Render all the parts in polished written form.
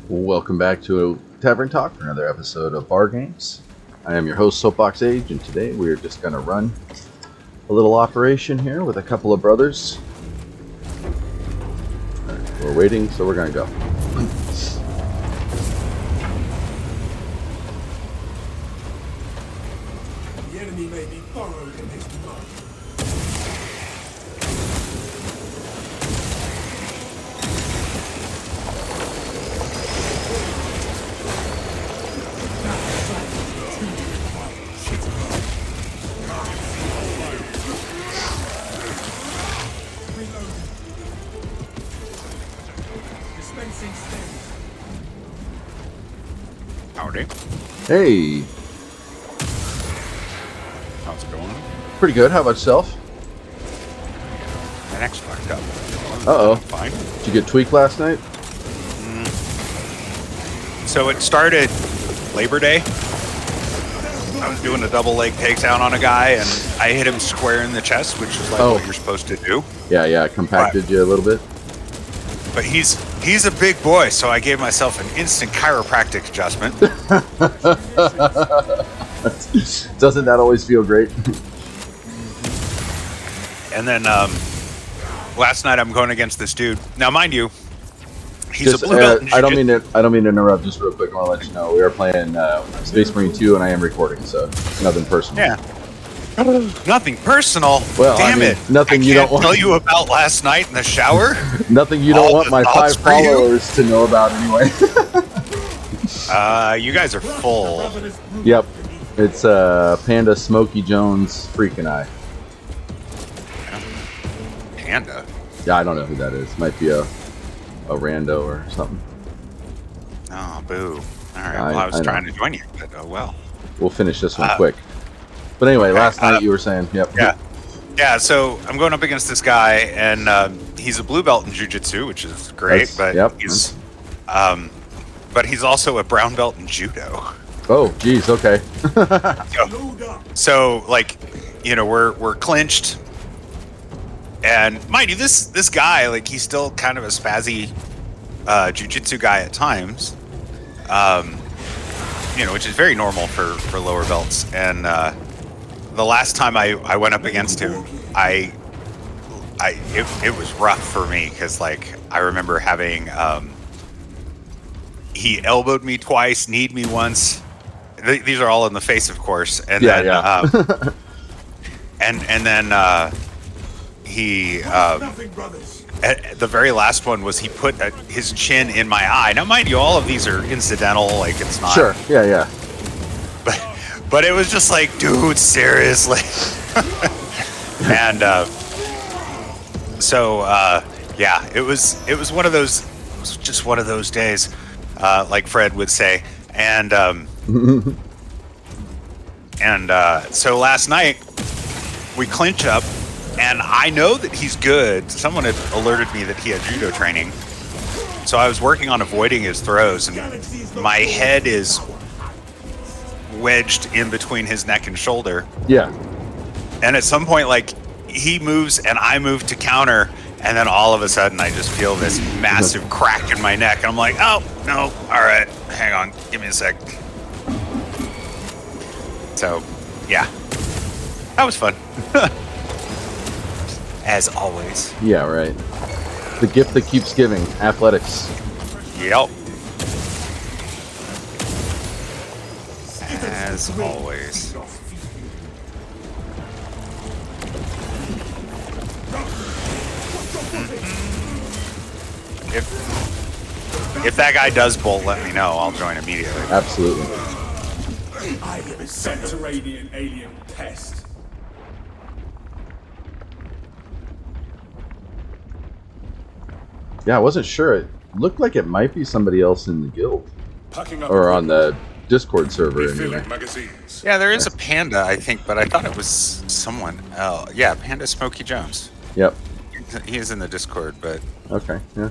Welcome back to Tavern Talk for another episode of Bar Games. I am your host, Soapbox Age, and today we are just going to run a little operation here with a couple of brothers. All right, we're waiting, so we're going to go. The enemy may be burrowed in this mud. Dispensing stings. Howdy. Hey, How's it going? pretty good. How about yourself? My neck's fucked up. Uh-oh. Fine. Did you get tweaked last night? So it started Labor Day. I was doing a double leg takedown on a guy, and I hit him square in the chest, which is like what you're supposed to do. Yeah, compacted you a little bit. But he's a big boy, so I gave myself an instant chiropractic adjustment. Doesn't that always feel great? And then last night I'm going against this dude. Now, mind you, he's Just, a blue belt. I don't mean to interrupt. Just real quick, I want to let you know we are playing Space Marine 2, and I am recording, so nothing personal. Yeah. Nothing personal. Well, Damn I mean, it. nothing I you can't don't want. tell you about last night in the shower. Nothing you don't All want the my 5 thoughts for you? followers to know about anyway. You guys are full. Yep, it's Panda Smokey Jones freaking eye. Panda. Yeah, I don't know who that is. Might be a rando or something. Oh, boo. All right. I- Well, I was I know. trying to join you, but oh well. We'll finish this one quick. But anyway, last night you were saying, yep. Yeah. So I'm going up against this guy, and he's a blue belt in jiu-jitsu, which is great. That's- but he's also a brown belt in judo. Oh, geez, okay. Load up. So like, we're clinched, and mind you, this guy, like, he's still kind of a spazzy jiu-jitsu guy at times. Which is very normal for lower belts. And the last time I went up against him, it was rough for me because, like, I remember having he elbowed me twice, kneed me once. These are all in the face, of course. And then and then he Nothing, brothers. at the very last one was he put his chin in my eye. Now, mind you, all of these are incidental. Like, it's not. Sure, yeah. But it was just like, dude, seriously. And it was one of those. It was just one of those days, like Fred would say. And so last night we clinch up. And I know that he's good. Someone had alerted me that he had judo training. So I was working on avoiding his throws, and my head is wedged in between his neck and shoulder. Yeah. And at some point, like, he moves and I move to counter, and then all of a sudden I just feel this massive crack in my neck. And I'm like, oh, no, all right, hang on, give me a sec. So, yeah, that was fun. As always. Yeah, right. The gift that keeps giving, athletics. Yep. As always. If that guy does bolt, let me know. I'll join immediately. Absolutely. I am a subterranean alien pest. Yeah, I wasn't sure. It looked like it might be somebody else in the guild. Packing up Or on the Discord server, refilling anyway. magazines. Yeah, there is a panda, I think, but I thought it was someone else. Yeah, Panda Smokey Jones. Yep. He is in the Discord, but Okay, yeah.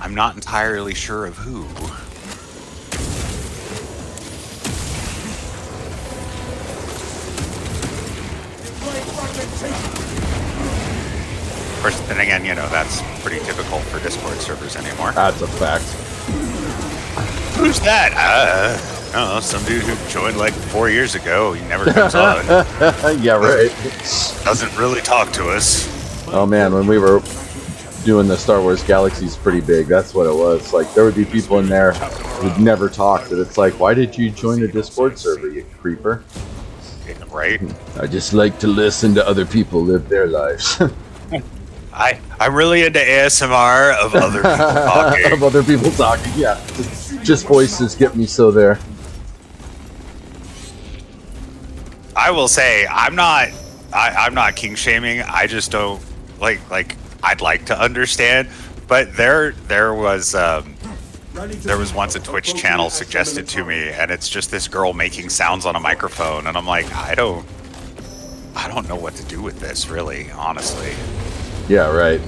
I'm not entirely sure of who. Of course, then again, that's pretty typical for Discord servers anymore. That's a fact. Who's that? I don't know, some dude who joined like 4 years ago. He never comes on. Yeah, right. Doesn't really talk to us. Oh man, when we were doing the Star Wars Galaxies pretty big, that's what it was. Like, there would be people in there who'd never talked, and it's like, why did you join the Discord server, you creeper? Right? I just like to listen to other people live their lives. I'm really into ASMR of other people talking. Of other people talking, yeah. Just voices get me so there. I will say I'm not king shaming. I just don't like I'd like to understand, but there was once a Twitch channel suggested to me, and it's just this girl making sounds on a microphone, and I'm like, I don't know what to do with this, really, honestly. Yeah, right.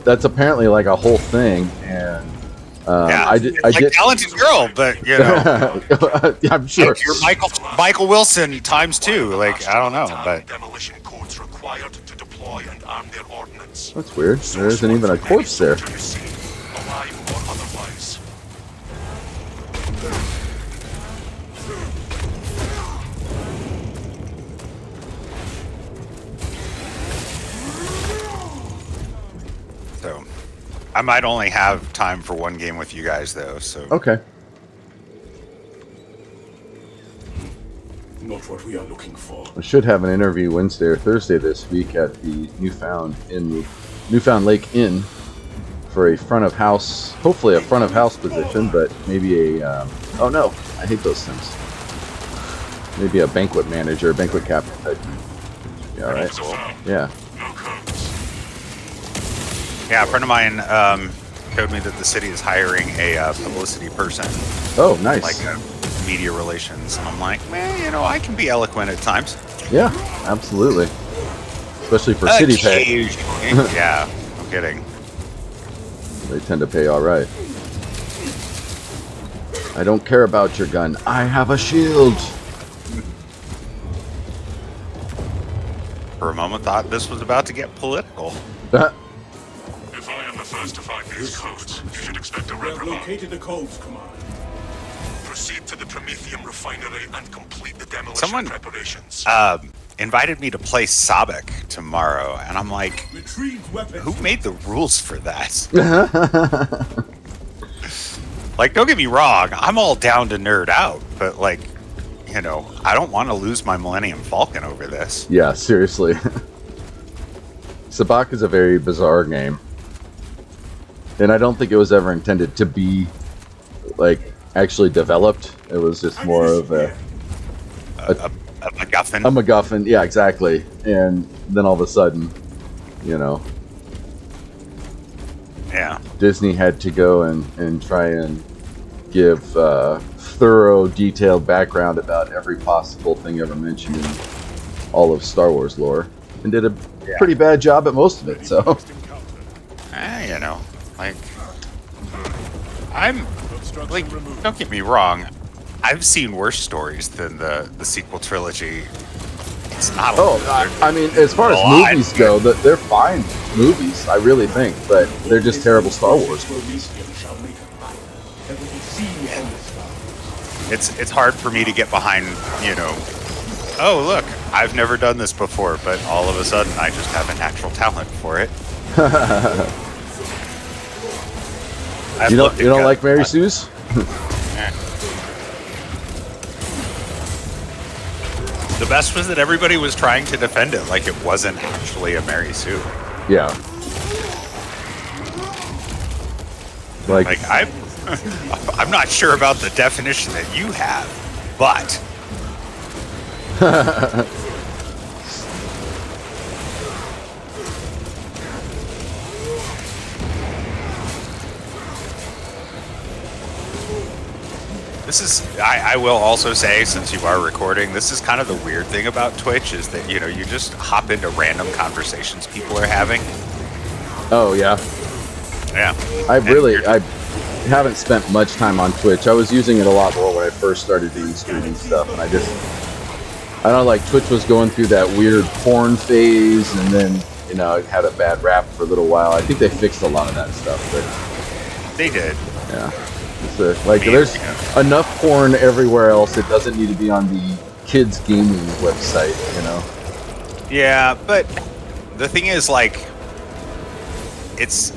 That's apparently like a whole thing, and yeah, I did talented girl, but you know, yeah, I'm sure. Like you're Michael Wilson times 2. Like, I don't know, but demolition codes required to deploy and arm their ordnance. That's weird. There isn't even a corpse there. Alive or otherwise. so I might only have time for one game with you guys, though. So Okay. Not what we are looking for. I should have an interview Wednesday or Thursday this week at the Newfound Lake Inn for a front of house, hopefully a front of house position, but maybe a oh no, I hate those things. Maybe a banquet manager, banquet captain type. Yeah, all right. Yeah. yeah, a friend of mine showed me that the city is hiring a publicity person, Oh, nice. like media relations, and I'm like, man, you know, I can be eloquent at times. Yeah, absolutely. Especially for city pay. Occasionally. Yeah, no kidding. They tend to pay all right. I don't care about your gun. I have a shield. For a moment, thought this was about to get political. If I am the first to find these codes, you should expect a reprimand. We have located the codes, Command. Proceed to the Prometheum refinery and complete the demolition preparations. Invited me to play Sabak tomorrow, and I'm like, Retrieve weapons. who made the rules for that? Like, don't get me wrong, I'm all down to nerd out, but like, you know, I don't want to lose my Millennium Falcon over this. Yeah, seriously. Sabak is a very bizarre game. And I don't think it was ever intended to be, like, actually developed. It was just more of a MacGuffin. A MacGuffin, yeah, exactly. And then all of a sudden, you know, Yeah. Disney had to go and try and give thorough, detailed background about every possible thing ever mentioned in all of Star Wars lore. And did a pretty bad job at most of it, so. You know, like, I'm, like, don't get me wrong, I've seen worse stories than the sequel trilogy. It's not I mean, as far as movies go, they're fine movies, I really think, but they're just terrible Star Wars movies. It's hard for me to get behind, you know, oh, look, I've never done this before, but all of a sudden I just have a natural talent for it. You don't like Mary Sue's? The best was that everybody was trying to defend it like it wasn't actually a Mary Sue. Yeah. Like I'm not sure about the definition that you have, but this is, I will also say, since you are recording, this is kind of the weird thing about Twitch is that, you know, you just hop into random conversations people are having. Oh, yeah. Yeah. I haven't spent much time on Twitch. I was using it a lot more when I first started doing streaming stuff, and I don't know, like, Twitch was going through that weird porn phase, and then, you know, it had a bad rap for a little while. I think they fixed a lot of that stuff, but... They did. Yeah. Like, there's enough porn everywhere else. It doesn't need to be on the kids gaming website, you know? Yeah, but the thing is, like, it's,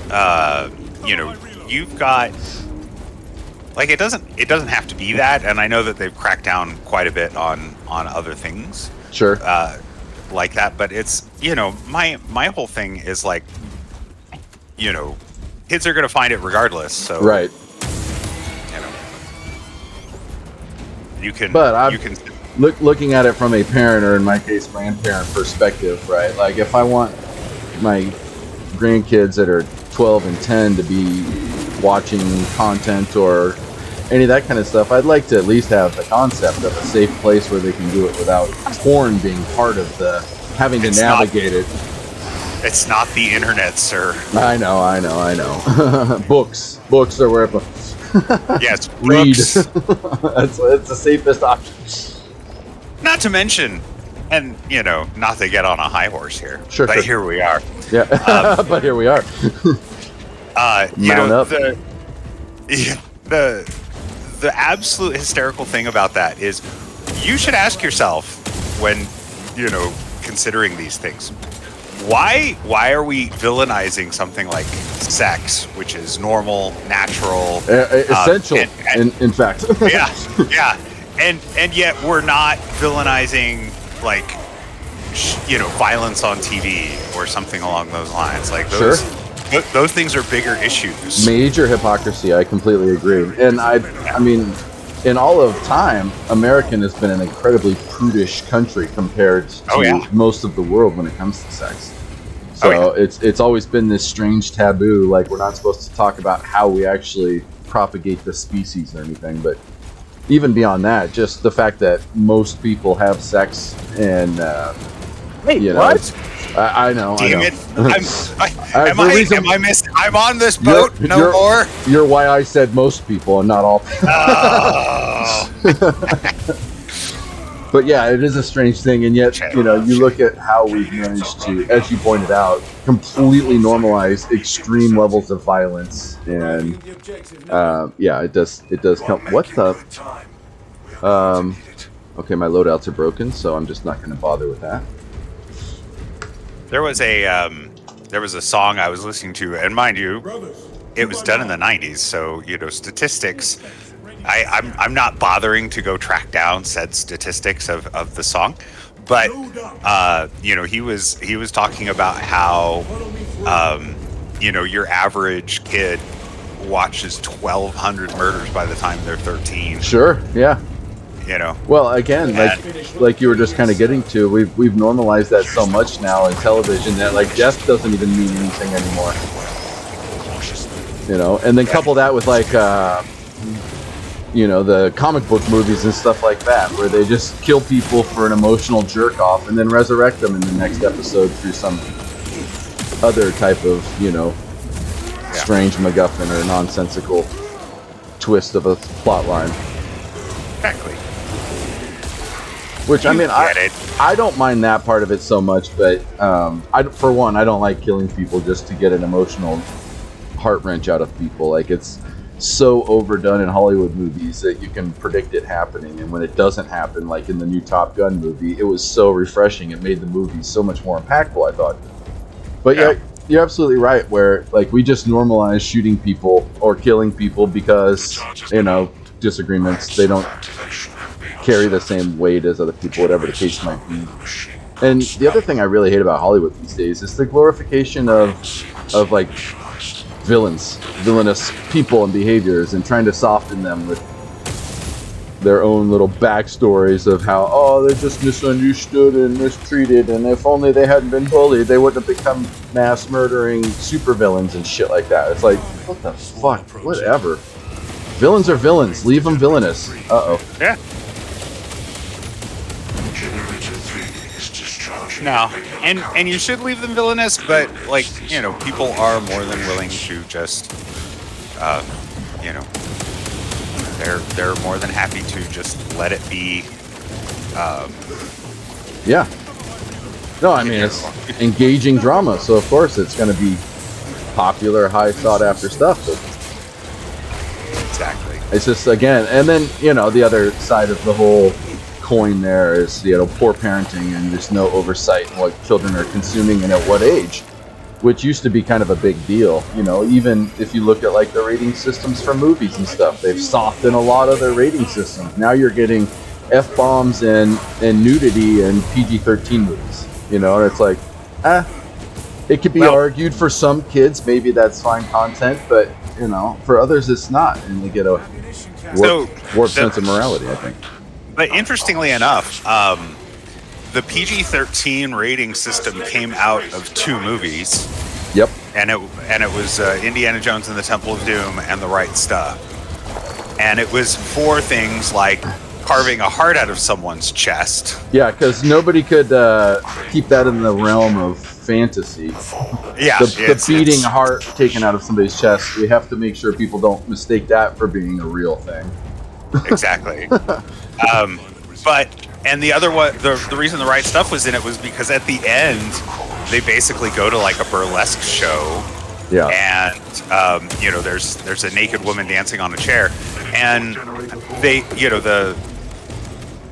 you know, you've got, like, it doesn't have to be that, and I know that they've cracked down quite a bit on other things. Sure. Like that, but it's, you know, my whole thing is, like, you know, kids are going to find it regardless, so. Right. You know. You can, but you can... Looking at it from a parent, or in my case, grandparent perspective, right? Like, if I want my grandkids that are 12 and 10 to be watching content or any of that kind of stuff, I'd like to at least have the concept of a safe place where they can do it without porn being part of the having to navigate it. It's not the internet, sir. I know. Books are where. Yes, read. books. It's the safest option. Not to mention, and, you know, not to get on a high horse here, sure, but here we are. Yeah, but here we are. You Mount know, up. The absolute hysterical thing about that is, you should ask yourself, when, you know, considering these things, why are we villainizing something like sex, which is normal, natural, essential, in fact. yeah. And yet we're not villainizing, like, you know, violence on TV or something along those lines. Like, those things are bigger issues. Major hypocrisy. I completely agree. And I mean, in all of time, American has been an incredibly prudish country compared to most of the world when it comes to sex. So it's always been this strange taboo. Like, we're not supposed to talk about how we actually propagate the species or anything, but even beyond that, just the fact that most people have sex and wait, you know, what? I know. Damn I know. Am I missed? I'm on this boat no more. You're why I said most people and not all people. Oh. But yeah, it is a strange thing, and yet, you know, you look at how we've managed to, as you pointed out, completely normalize extreme levels of violence, and yeah, it does come. What the? Okay, my loadouts are broken, so I'm just not going to bother with that. There was a song I was listening to, and mind you, it was done in the 90s, so, you know, statistics. I'm not bothering to go track down said statistics of the song, but you know, he was talking about how you know, your average kid watches 1,200 murders by the time they're 13. Sure, yeah. You know. Well, again, like you were just kind of getting to, we've normalized that so much now in television that, like, death doesn't even mean anything anymore. You know, and then couple that with, like, you know, the comic book movies and stuff like that, where they just kill people for an emotional jerk off and then resurrect them in the next episode through some other type of, you know, strange MacGuffin or nonsensical twist of a plot line. Exactly. Which, I mean, I don't mind that part of it so much, but for one, I don't like killing people just to get an emotional heart wrench out of people. Like, it's so overdone in Hollywood movies that you can predict it happening, and when it doesn't happen, like in the new Top Gun movie, it was so refreshing. It made the movie so much more impactful, I thought. But yeah, you're absolutely right, where, like, we just normalize shooting people or killing people because, you know, disagreements, they don't carry the same weight as other people, whatever the case might be. And the other thing I really hate about Hollywood these days is the glorification of like villainous people and behaviors, and trying to soften them with their own little backstories of how, oh, they're just misunderstood and mistreated, and if only they hadn't been bullied, they wouldn't have become mass murdering supervillains and shit like that. It's like, what the fuck? Whatever. Villains are villains. Leave them villainous. Uh-oh. Yeah. No, and you should leave them villainous, but, like, you know, people are more than willing to just, you know, they're more than happy to just let it be. Yeah. No, I mean, it's engaging drama, so of course it's going to be popular, high sought after stuff. But Exactly. It's just, again, and then, the other side of the whole coin there is, poor parenting and just no oversight in what children are consuming and at what age, which used to be kind of a big deal. Even if you look at like the rating systems for movies and stuff, they've softened a lot of their rating systems. Now you're getting F-bombs and nudity in PG-13 movies, and it's like, it could be argued for some kids, maybe that's fine content, but for others it's not, and they get a warped sense of morality, I think. But interestingly enough, the PG-13 rating system came out of 2 movies. Yep. And it was Indiana Jones and the Temple of Doom and The Right Stuff. And it was for things like carving a heart out of someone's chest. Yeah, because nobody could keep that in the realm of fantasy. Yeah. The beating heart taken out of somebody's chest, we have to make sure people don't mistake that for being a real thing. Exactly. And the other one, the reason The Right Stuff was in it was because at the end, they basically go to like a burlesque show. Yeah. And, there's a naked woman dancing on a chair. And they,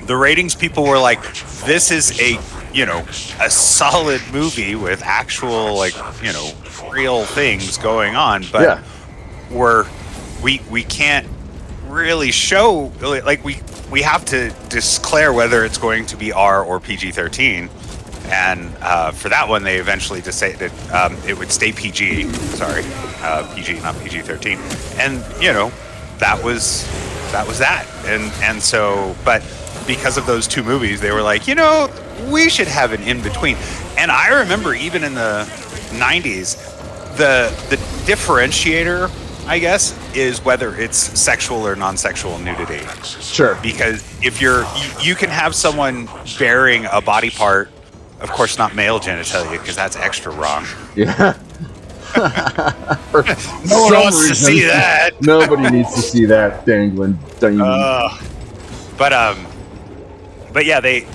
the ratings people were like, this is a solid movie with actual, real things going on. But we can't really show, we have to declare whether it's going to be R or PG-13, and for that one they eventually decided it would stay PG. Sorry, PG, not PG-13, and that was that, and so, but because of those 2 movies, they were like, we should have an in between. And I remember even in the 90s, the differentiator, I guess, is whether it's sexual or non-sexual nudity. Sure. Because if you can have someone bearing a body part, of course not male genitalia, because that's extra wrong. Yeah. No one wants to see that. Nobody needs to see that dangling. But yeah, they,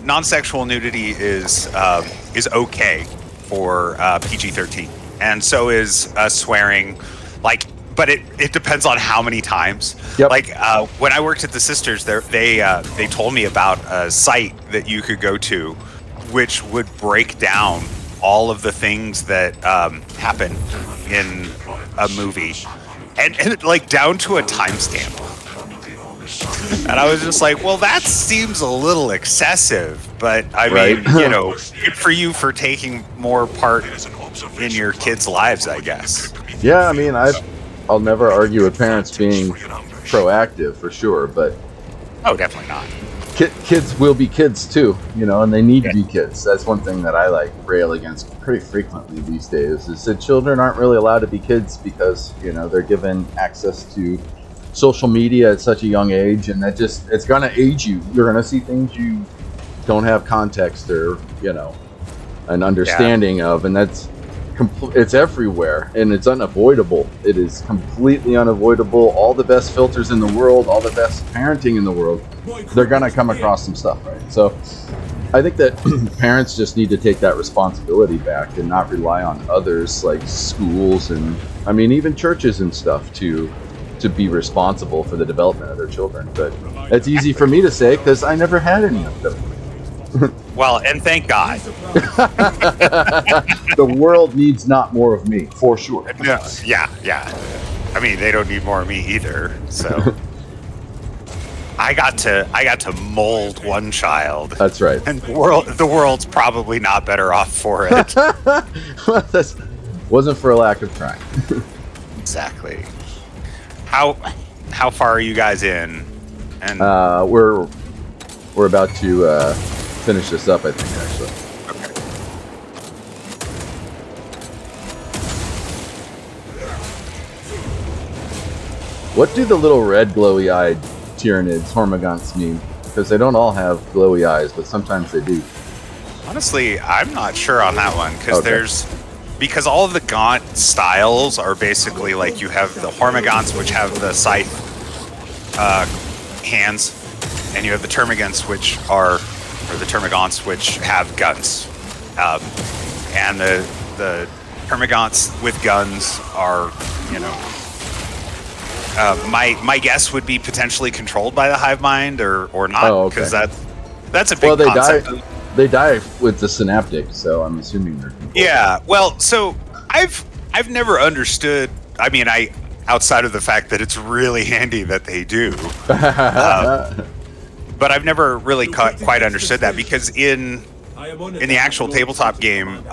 non-sexual nudity is okay for PG-13. And so is swearing, but it depends on how many times. Yep. When I worked at the Sisters, they told me about a site that you could go to, which would break down all of the things that happen in a movie, and down to a timestamp. And I was just like, well, that seems a little excessive, but I mean, good for you for taking more part in your kids' lives, I guess. Yeah, I mean, I'll never argue with parents being proactive, for sure, but oh, definitely not. Kids will be kids too, and they need to be kids. That's one thing that I rail against pretty frequently these days, is that children aren't really allowed to be kids because they're given access to social media at such a young age, and that it's gonna age you. You're gonna see things you don't have context or an understanding of, and it's everywhere, and it's unavoidable. It is completely unavoidable. All the best filters in the world, all the best parenting in the world, they're gonna come across some stuff, right? So I think that parents just need to take that responsibility back and not rely on others like schools and even churches and stuff to be responsible for the development of their children. But it's easy for me to say because I never had any of them. Well, and thank God. The world needs not more of me, for sure. Yeah. I mean, they don't need more of me either. So I got to mold one child. That's right. And the world's probably not better off for it. That wasn't for a lack of trying. Exactly. How far are you guys in? And we're about to finish this up, I think, actually. Okay. What do the little red glowy-eyed Tyranids, Hormagaunts, mean? Because they don't all have glowy eyes, but sometimes they do. Honestly, I'm not sure on that one, because all of the Gaunt styles are basically you have the Hormagaunts, which have the scythe hands, and you have the Termagants, which have guns. And the Termagants with guns are, My guess would be potentially controlled by the hive mind or not, because that's a big concept. They die with the synaptic, so I'm assuming they're controlled. Yeah, well, so I've never understood. I mean, outside of the fact that it's really handy that they do, but I've never really quite understood that, because in the actual tabletop game,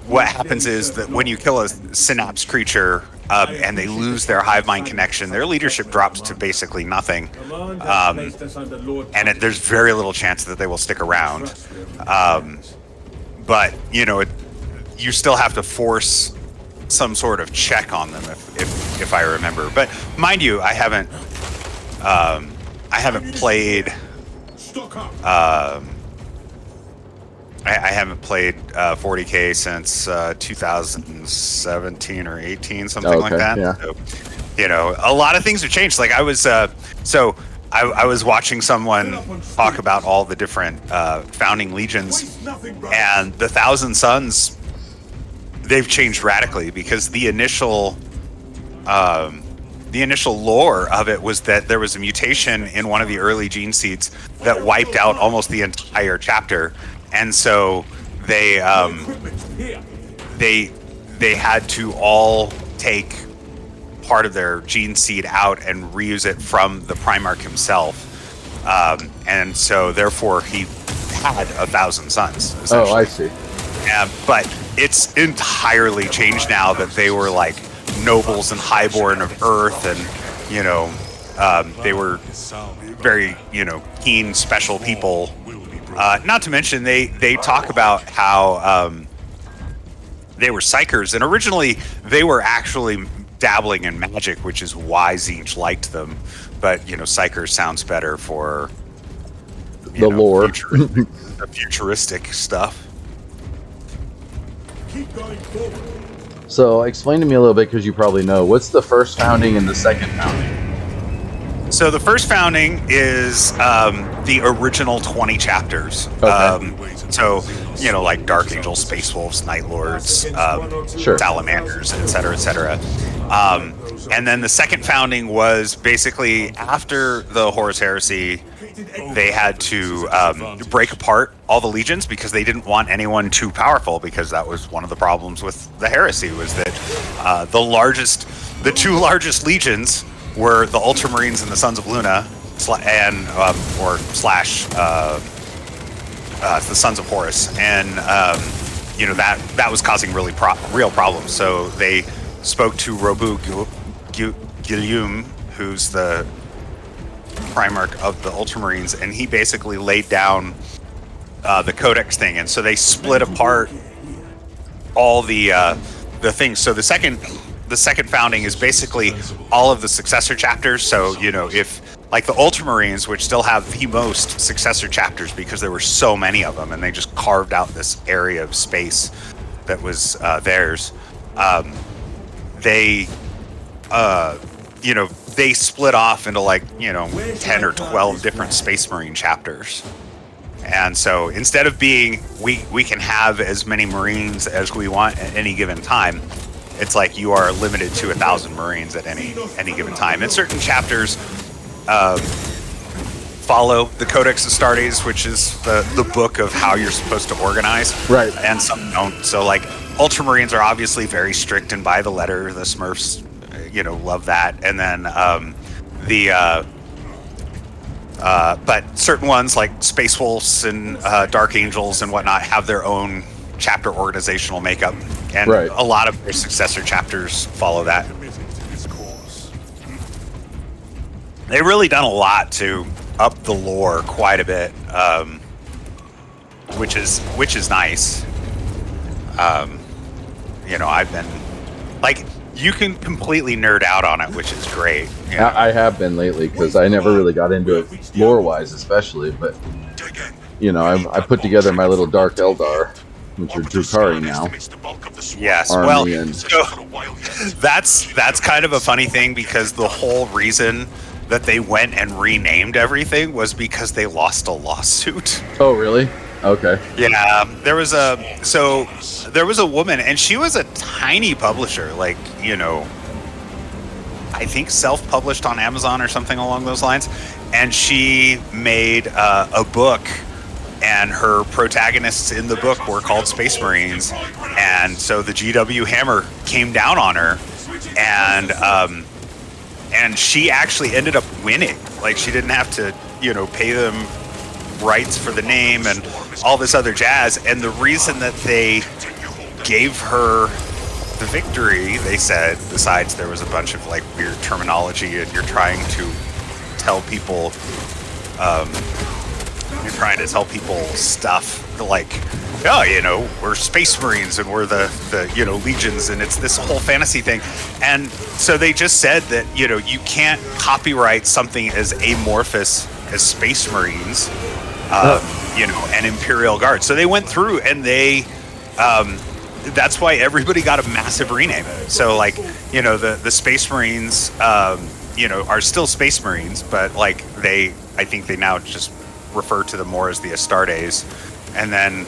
what happens is that when you kill a synapse creature and they lose their hive mind connection, their leadership drops to basically nothing, and there's very little chance that they will stick around. But you still have to force some sort of check on them, if I remember. But mind you, I haven't played. I haven't played 40K since 2017 or 18, something like that. Yeah. So, a lot of things have changed. Like I was watching someone talk about all the different founding legions, and the Thousand Sons, they've changed radically, because the initial lore of it was that there was a mutation in one of the early gene seeds that wiped out almost the entire chapter. And so they had to all take part of their gene seed out and reuse it from the Primarch himself, and so therefore he had 1,000 sons. Oh, I see. But it's entirely changed now that they were like nobles and highborn of Earth, and they were very keen, special people. Not to mention, they talk about how they were psychers, and originally they were actually dabbling in magic, which is why Tzeentch liked them. But psychers sounds better for the lore, the futuristic stuff. Keep going forward. So explain to me a little bit, because you probably know, what's the first founding and the second founding? So the first founding is the original 20 chapters. Okay. Like Dark Angels, Space Wolves, Night Lords, Sure. Salamanders, etc., etc. And then the second founding was basically after the Horus Heresy. They had to break apart all the legions, because they didn't want anyone too powerful, because that was one of the problems with the heresy, was that the two largest legions were the Ultramarines and the Sons of Luna, the Sons of Horus, and that was causing really real problems. So they spoke to Robu Guillaume, who's the Primarch of the Ultramarines, and he basically laid down the Codex thing, and so they split apart all the things. So the second founding is basically all of the successor chapters. So if like the Ultramarines, which still have the most successor chapters because there were so many of them, and they just carved out this area of space that was theirs. They split off into 10 or 12 different Space Marine chapters. And so instead of being, we can have as many Marines as we want at any given time, it's like you are limited to 1,000 Marines at any given time. And certain chapters follow the Codex Astartes, which is the book of how you're supposed to organize. Right. And some don't. So Ultramarines are obviously very strict and by the letter. The Smurfs, love that. And then but certain ones like Space Wolves and Dark Angels and whatnot have their own chapter organizational makeup, and right. A lot of their successor chapters follow that. They've really done a lot to up the lore quite a bit, which is nice. I've been you can completely nerd out on it, which is great. I have been lately, because I never really got into it lore-wise, especially. But I put together my little Dark Eldar, which are Drukhari now. Yes, that's kind of a funny thing, because the whole reason that they went and renamed everything was because they lost a lawsuit. Oh, really? Okay. Yeah, there was a woman, and she was a tiny publisher. I I think self-published on Amazon or something along those lines, and she made a book, and her protagonists in the book were called Space Marines, and so the GW Hammer came down on her, and she actually ended up winning. Like, she didn't have to, pay them rights for the name and all this other jazz, and the reason that they gave her the victory, they said, besides there was a bunch of like weird terminology and you're trying to tell people stuff like, we're Space Marines and we're the legions, and it's this whole fantasy thing. And so they just said that you can't copyright something as amorphous as Space Marines, and Imperial Guard. So they went through and they that's why everybody got a massive rename. So like, the Space Marines, are still Space Marines, but like I think they now just refer to them more as the Astartes. And then,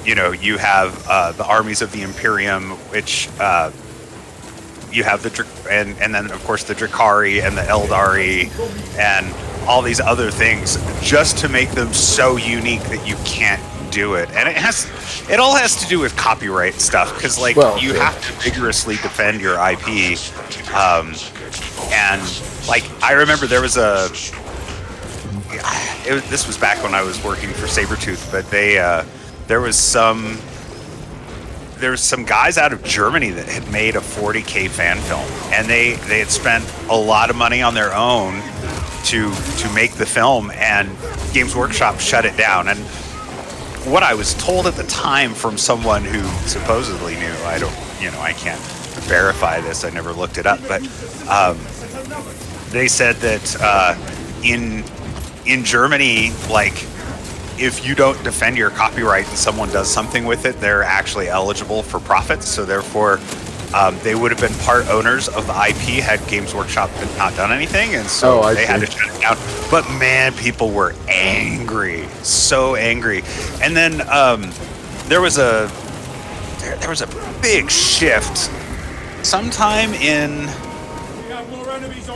you have the armies of the Imperium, which you have and then of course the Drakari and the Eldari and all these other things, just to make them so unique that you can't do it. And it all has to do with copyright stuff, because you have to vigorously defend your IP. And like, I remember there was this was back when I was working for Sabretooth, but there was some guys out of Germany that had made a 40K fan film, and they had spent a lot of money on their own to make the film, and Games Workshop shut it down. And what I was told at the time from someone who supposedly knew, I can't verify this, I never looked it up, but they said that in Germany, like, if you don't defend your copyright and someone does something with it, they're actually eligible for profits. So therefore, they would have been part owners of the IP had Games Workshop not done anything, and so they had to shut it down. But man, people were angry, so angry. And then there was a big shift sometime in,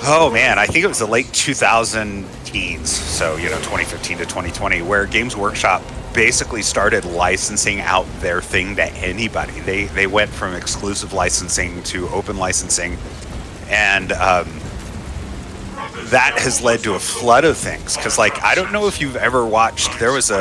I think it was the late 2000 teens, so 2015 to 2020, where Games Workshop basically started licensing out their thing to anybody. They went from exclusive licensing to open licensing, and that has led to a flood of things. Because I don't know if you've ever watched, it was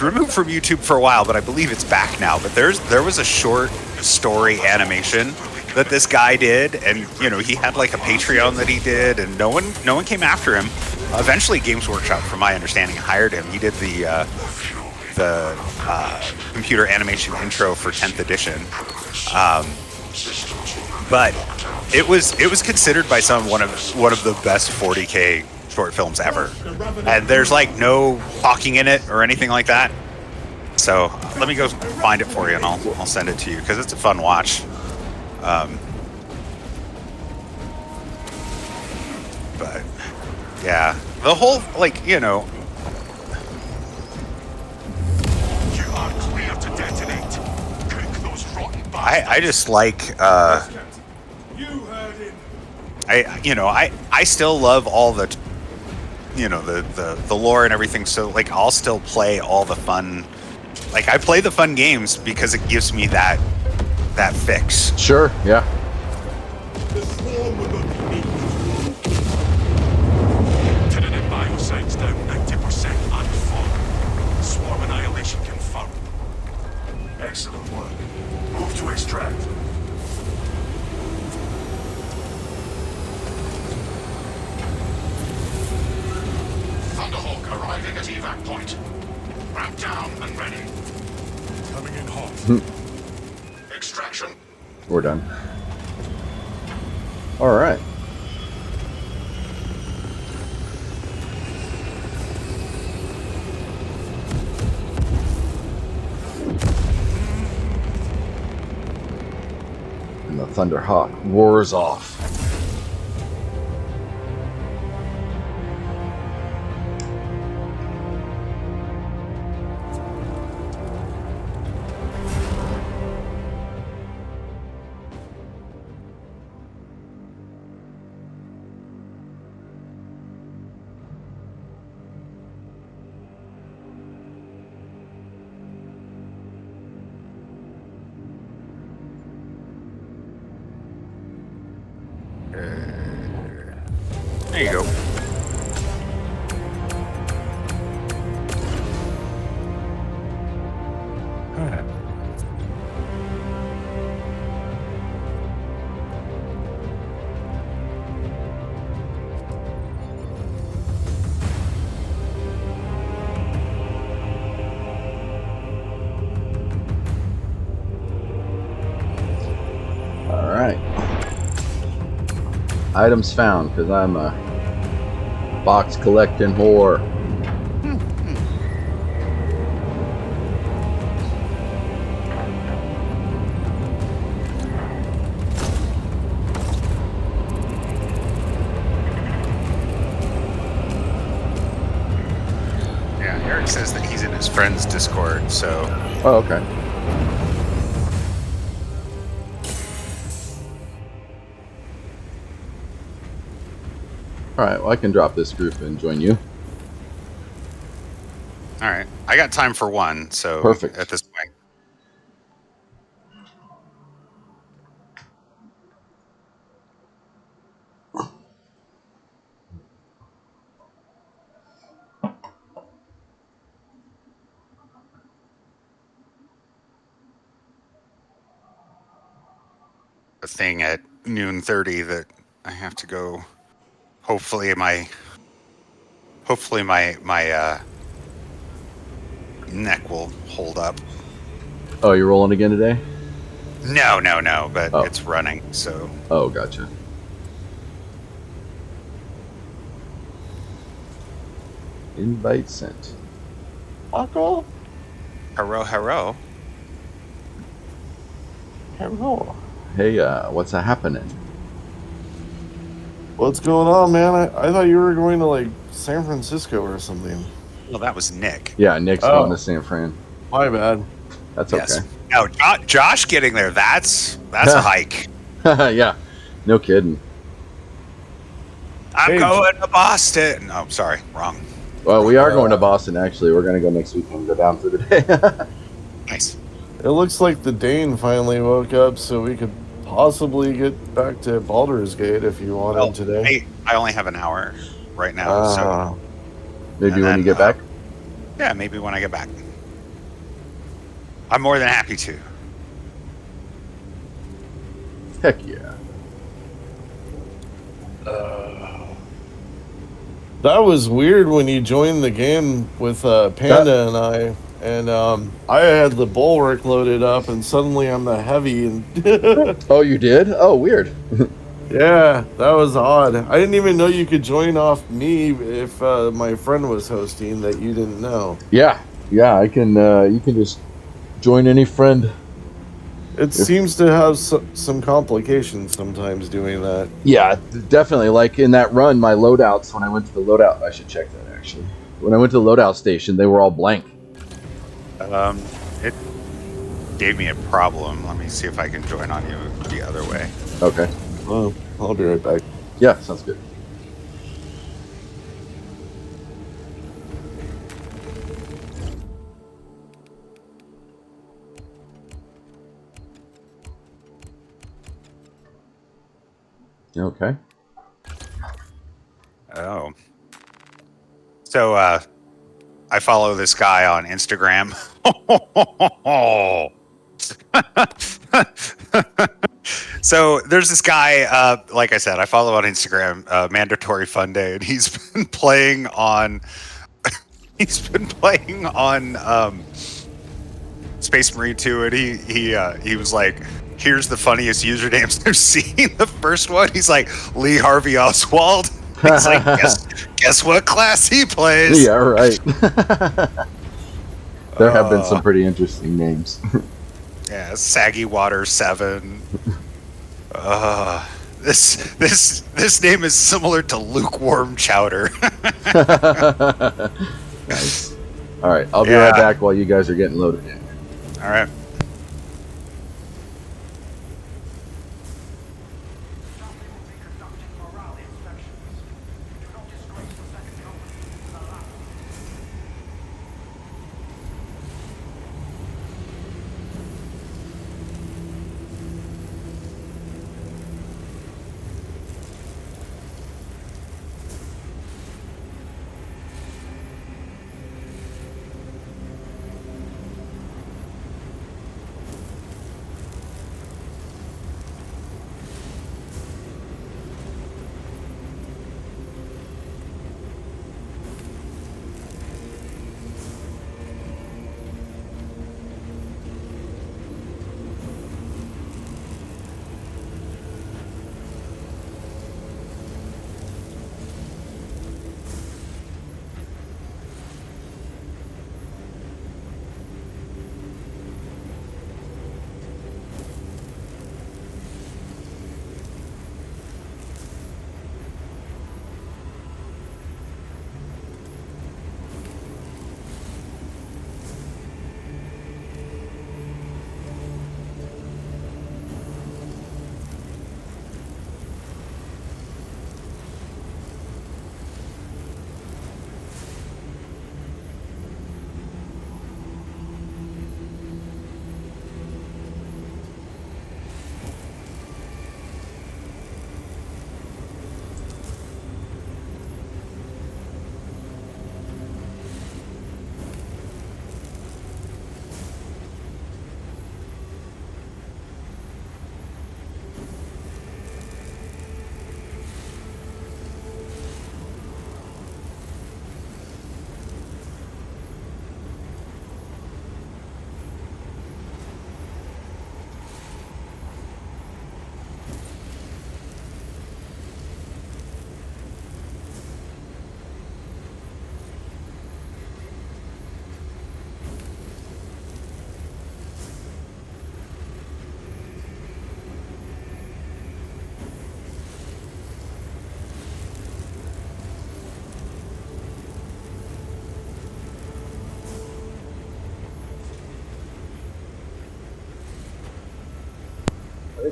removed from YouTube for a while, but I believe it's back now. But there was a short story animation that this guy did, and he had like a Patreon that he did, and no one came after him. Eventually Games Workshop, from my understanding, hired him. He did the computer animation intro for 10th edition, but it was considered by some one of the best 40K short films ever, and there's like no talking in it or anything like that. So let me go find it for you, and I'll send it to you, because it's a fun watch. But yeah, the whole You are clear to detonate. Cook those rotten bastards. I just like I still love all the the lore and everything, so like I'll still play all the fun, I play the fun games because it gives me that fix. Sure, yeah. Tenant biosites down 90% and full. Swarm annihilation confirmed. Excellent work. Move to extract. Thunderhawk arriving at evac point. Ramp down and ready. Coming in hot. Extraction. We're done. All right. And the Thunderhawk roars off. There you go. Alright. Items found, because I'm a box collecting whore. Yeah, Eric says that he's in his friend's Discord, so... Oh, okay. Alright, well I can drop this group and join you. Alright, I got time for one, so... Perfect. At this point. A thing at noon 30 that I have to go. Hopefully my neck will hold up. Oh, you're rolling again today? No, but Oh. it's running, so. Oh, gotcha. Invite sent. Uncle? Hello. Hello. Hey, what's happening? What's going on, man? I thought you were going to, like, San Francisco or something. Well, that was Nick. Yeah, Nick's Oh. going to San Fran. My bad. That's Yes. okay. Now, Josh getting there, that's a hike. Yeah, no kidding. I'm Hey, going to Boston. Oh, sorry, wrong. Well, we are going to Boston, actually. We're going to go next week and go down for the day. Nice. It looks like the Dane finally woke up, so we could possibly get back to Baldur's Gate if you wanted Well, today. I only have an hour right now, so Ah, Maybe And when then, you get back? yeah, maybe when I get back. I'm more than happy to. Heck yeah. that was weird when you joined the game with Panda and I. And I had the Bulwark loaded up, and suddenly I'm the heavy. And Oh, you did? Oh, weird. yeah, that was odd. I didn't even know you could join off me if my friend was hosting that you didn't know. Yeah, I can, you can just join any friend. It seems to have some complications sometimes doing that. Yeah, definitely. Like in that run, my loadouts, when I went to the loadout, I should check that actually. When I went to the loadout station, they were all blank. It gave me a problem. Let me see if I can join on you the other way. Okay. Oh, I'll be right back. Yeah, sounds good. Okay. Oh. So, I follow this guy on Instagram. So there's this guy, like I said, I follow on Instagram, Mandatory Fun Day, and he's been playing on Space Marine 2, and he was like, here's the funniest usernames I've seen. The first one, he's like, Lee Harvey Oswald. He's like, guess what class he plays? Yeah, right. There have been some pretty interesting names. Yeah, Saggy Water 7. This name is similar to Lukewarm Chowder. Nice. All right, I'll be right back while you guys are getting loaded in. All right.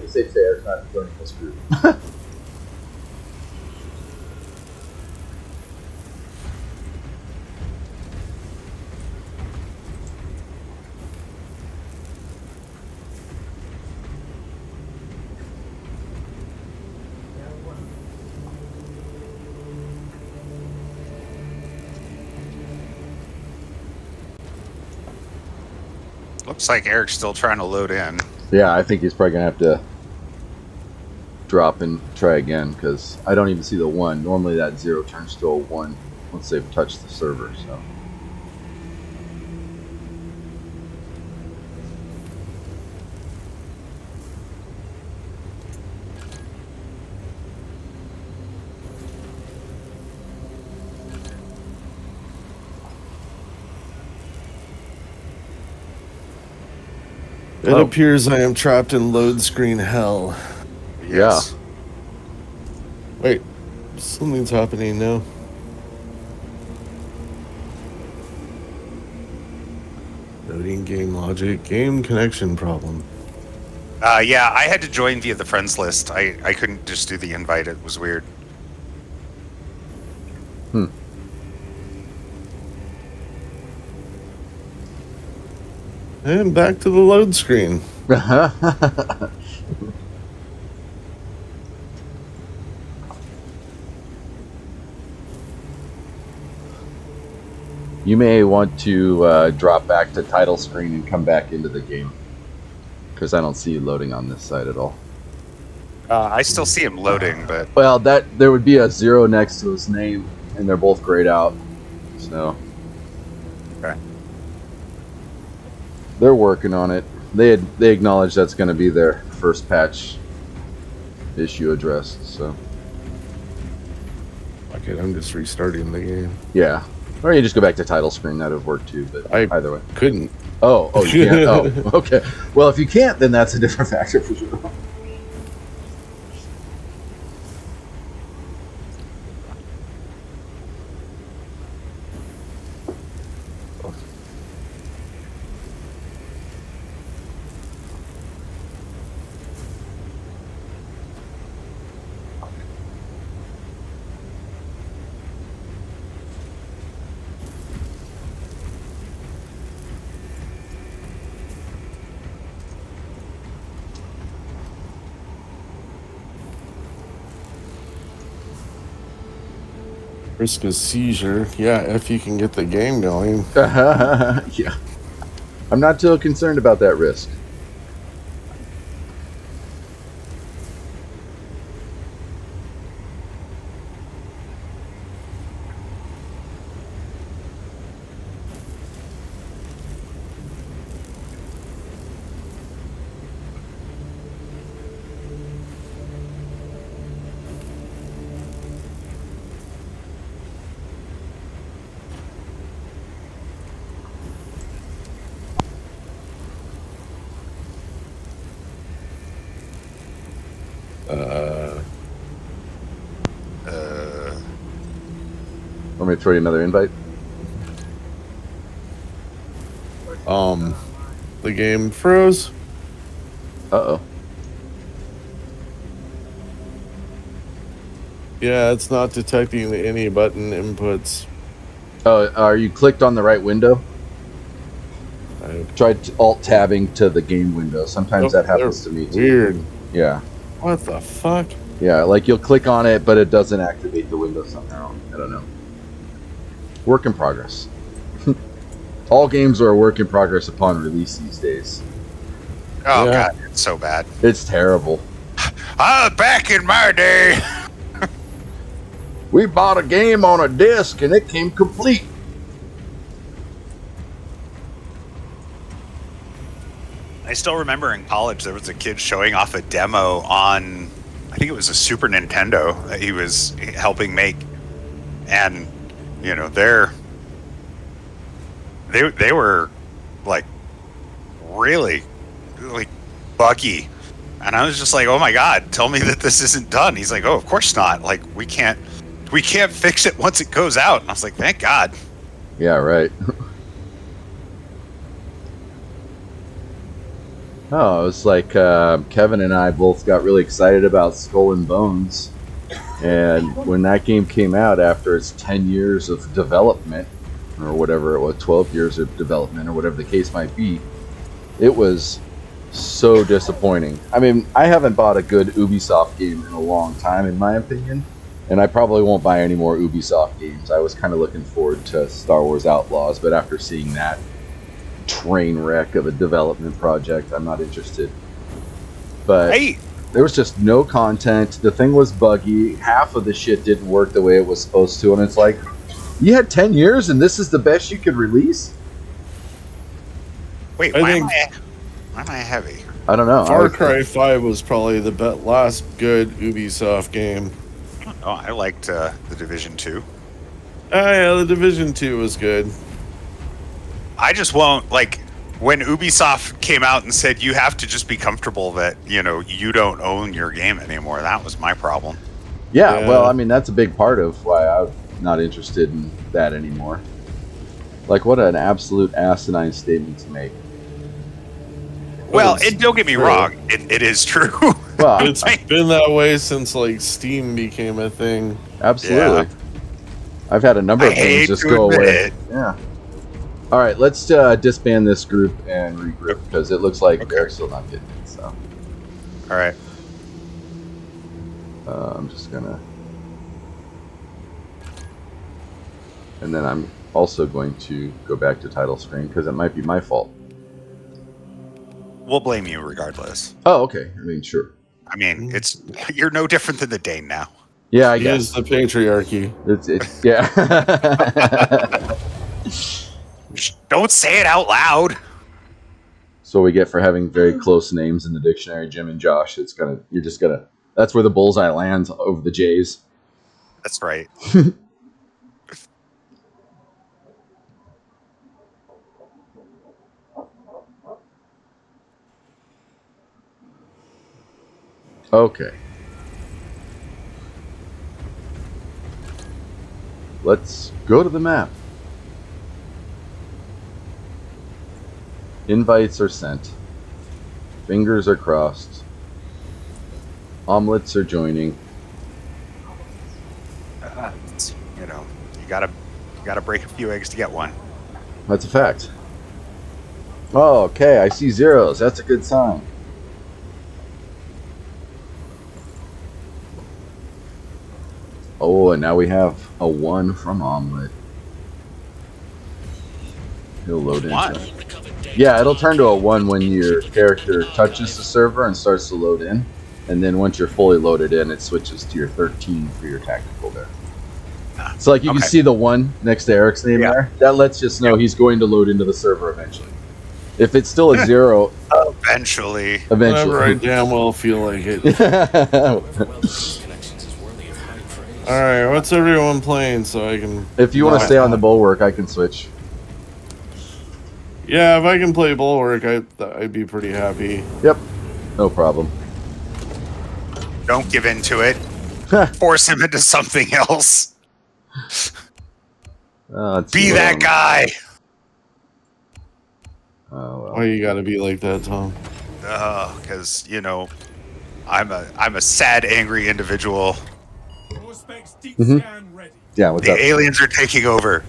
it's safe to say Eric's not joining this group. Looks like Eric's still trying to load in. Yeah, I think he's probably going to have to drop and try again, because I don't even see the 1. Normally that 0 turns to a 1 once they've touched the server, so. It appears I am trapped in load screen hell. Yes. Yeah. Wait, something's happening now. Loading game logic, game connection problem. Yeah, I had to join via the friends list. I couldn't just do the invite. It was weird. And back to the load screen. You may want to drop back to title screen and come back into the game, because I don't see you loading on this side at all. I still see him loading, but Well, there would be a 0 next to his name, and they're both grayed out. So okay. They're working on it. They acknowledge that's going to be their first patch issue addressed. So Okay, I'm just restarting the game. yeah, or you just go back to title screen. That would work too. But either way, Couldn't. Oh, you can't. Oh, okay. Well, if you can't, then that's a different factor for sure. Risk of seizure. Yeah, if you can get the game going. Yeah, I'm not too concerned about that risk. Want me to throw you another invite? The game froze. Uh-oh. Yeah, it's not detecting any button inputs. Oh, are you clicked on the right window? I Tried alt-tabbing to the game window. Sometimes that happens to me too. Weird. Yeah. What the fuck? Yeah, like you'll click on it, but it doesn't activate the window somehow. I don't know. Work in progress. All games are a work in progress upon release these days. oh Yeah. god, it's so bad. It's terrible. Back in my day. We bought a game on a disc and it came complete. I still remember in college there was a kid showing off a demo on, I think it was a Super Nintendo that he was helping make, and you know they were like really buggy, and I was just like, oh my god, tell me that this isn't done. He's like, oh, of course not. Like we can't fix it once it goes out. And I was like, thank God. Yeah, right. Oh, it was like Kevin and I both got really excited about Skull and Bones. And when that game came out after its 10 years of development, or whatever it was, 12 years of development, or whatever the case might be, it was so disappointing. I mean, I haven't bought a good Ubisoft game in a long time, in my opinion, and I probably won't buy any more Ubisoft games. I was kind of looking forward to Star Wars Outlaws, but after seeing that train wreck of a development project, I'm not interested. But there was just no content. The thing was buggy. Half of the shit didn't work the way it was supposed to, and it's like, you had 10 years and this is the best you could release? Wait, why am I heavy? I don't know. Far Cry 5 was probably the last good Ubisoft game. Oh, I liked The Division 2. Yeah, The Division 2 was good. I just won't, like, when Ubisoft came out and said you have to just be comfortable that, you know, you don't own your game anymore, that was my problem. Yeah, well, I mean, that's a big part of why I'm not interested in that anymore. Like, what an absolute asinine statement to make. Well, don't get me wrong, it is true. Well, it's been that way since, like, Steam became a thing. Absolutely. Yeah. I've had a number of things just go away. Yeah. All right, let's disband this group and regroup, because it looks like they're still not getting it. So. All right. I'm just gonna, and then I'm also going to go back to title screen because it might be my fault. We'll blame you regardless. Oh, okay. I mean, sure. I mean, you're no different than the Dane now. Yeah, I guess. It is the patriarchy. It's yeah. Don't say it out loud. So we get for having very close names in the dictionary, Jim and Josh. You're just gonna. That's where the bullseye lands over the J's. That's right. Okay. Let's go to the map. Invites are sent. Fingers are crossed. Omelets are joining. You know, you gotta break a few eggs to get one. That's a fact. Oh, okay. I see zeros. That's a good sign. Oh, and now we have a 1 from Omelet. He'll load into it. Yeah, it'll turn to a 1 when your character touches the server and starts to load in. And then once you're fully loaded in, it switches to your 13 for your tactical there. So like you can see the 1 next to Eric's name there. That lets us know he's going to load into the server eventually. If it's still a 0... Eventually. Whenever I damn well feel like it. Alright, what's everyone playing so I can... If you want to stay on the Bulwark, I can switch. Yeah, if I can play Bulwark, I'd be pretty happy. Yep. No problem. Don't give in to it. Force him into something else. Be that guy. Oh, well. Why you gotta be like that, Tom? Because, you know, I'm a sad, angry individual. Mm-hmm. Yeah, what's up? The aliens are taking over.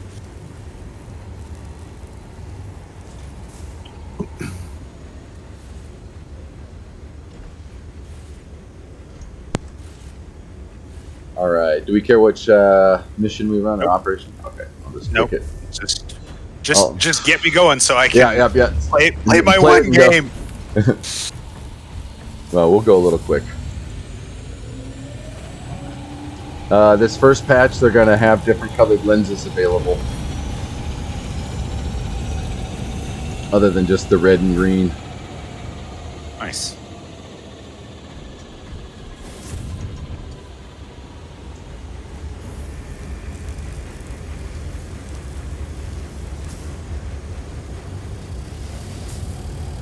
All right. Do we care which mission we run or operation? Okay, I'll just pick it. Just get me going so I can play my one game. Well, we'll go a little quick. This first patch, they're going to have different colored lenses available. Other than just the red and green. Nice.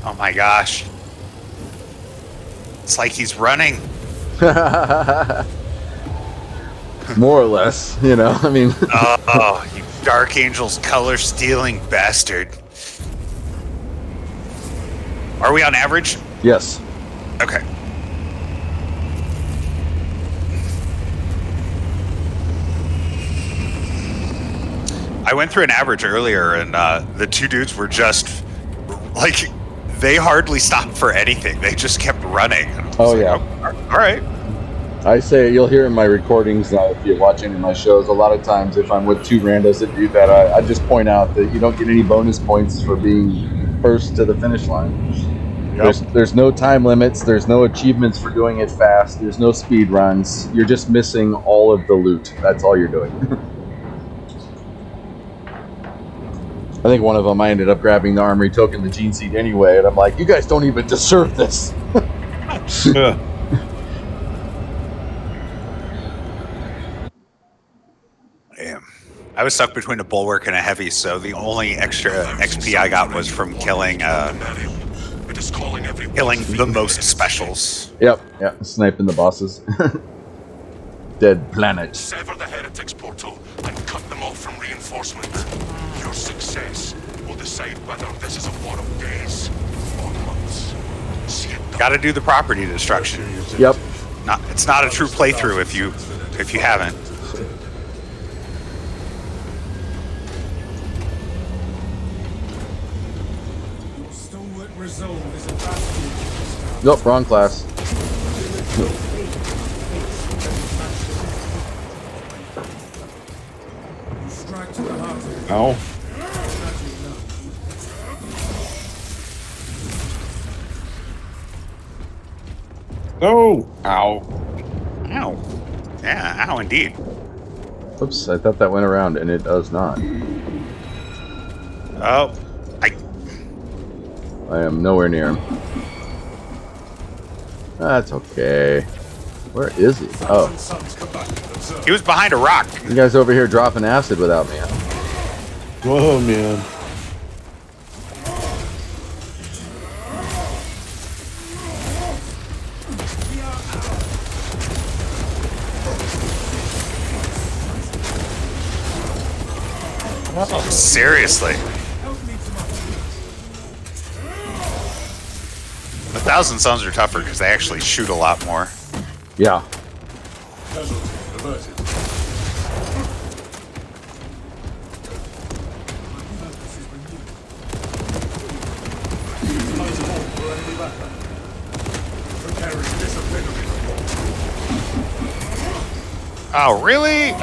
Oh my gosh. It's like he's running. More or less, you know, I mean. Oh, you Dark Angel's color-stealing bastard. Are we on average? Yes. Okay. I went through an average earlier, and the two dudes were just like, they hardly stopped for anything. They just kept running. Oh, yeah. All right. I say, you'll hear in my recordings, if you watch any of my shows, a lot of times if I'm with two randos that do that, I just point out that you don't get any bonus points for being first to the finish line. Yep. There's no time limits. There's no achievements for doing it fast. There's no speed runs. You're just missing all of the loot. That's all you're doing. I think one of them, I ended up grabbing the armory token, the gene seed anyway, and I'm like, you guys don't even deserve this. Damn. I was stuck between a bulwark and a heavy, so the only extra XP I got was from killing the most specials. Yep, sniping the bosses. Dead planet. Sever the heretics portal and cut them off from reinforcement. Your success will decide whether this is a war of days or months. Gotta do the property destruction. Yep. It's not a true playthrough if you haven't. Nope, wrong class. Ow. No! Ow. Ow. Yeah, ow indeed. Oops, I thought that went around, and it does not. Oh. I am nowhere near him. That's okay. Where is he? Oh. He was behind a rock. You guys over here dropping acid without me, huh? Whoa, man. Oh, seriously. 1,000 Suns are tougher because they actually shoot a lot more. Yeah. Oh, really?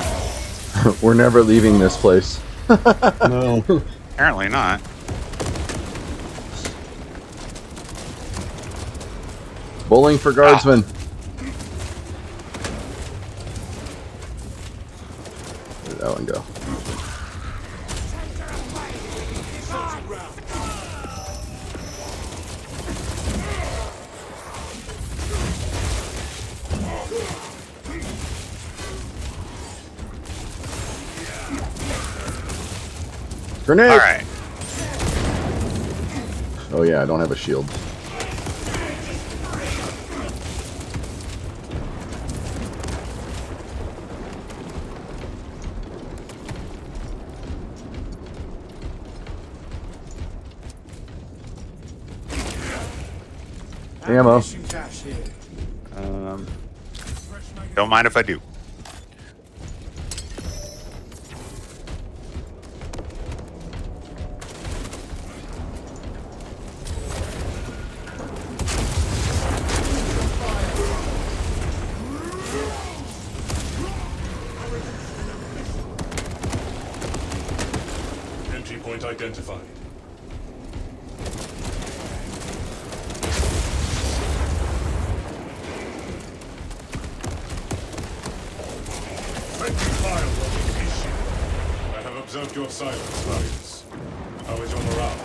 We're never leaving this place. No. Apparently not. Bowling for guardsmen. Where'd that one go? Grenade! All right. Oh yeah, I don't have a shield. Ammo. Don't mind if I do. Entry point identified. I have observed your silence, Marius. How is your morale?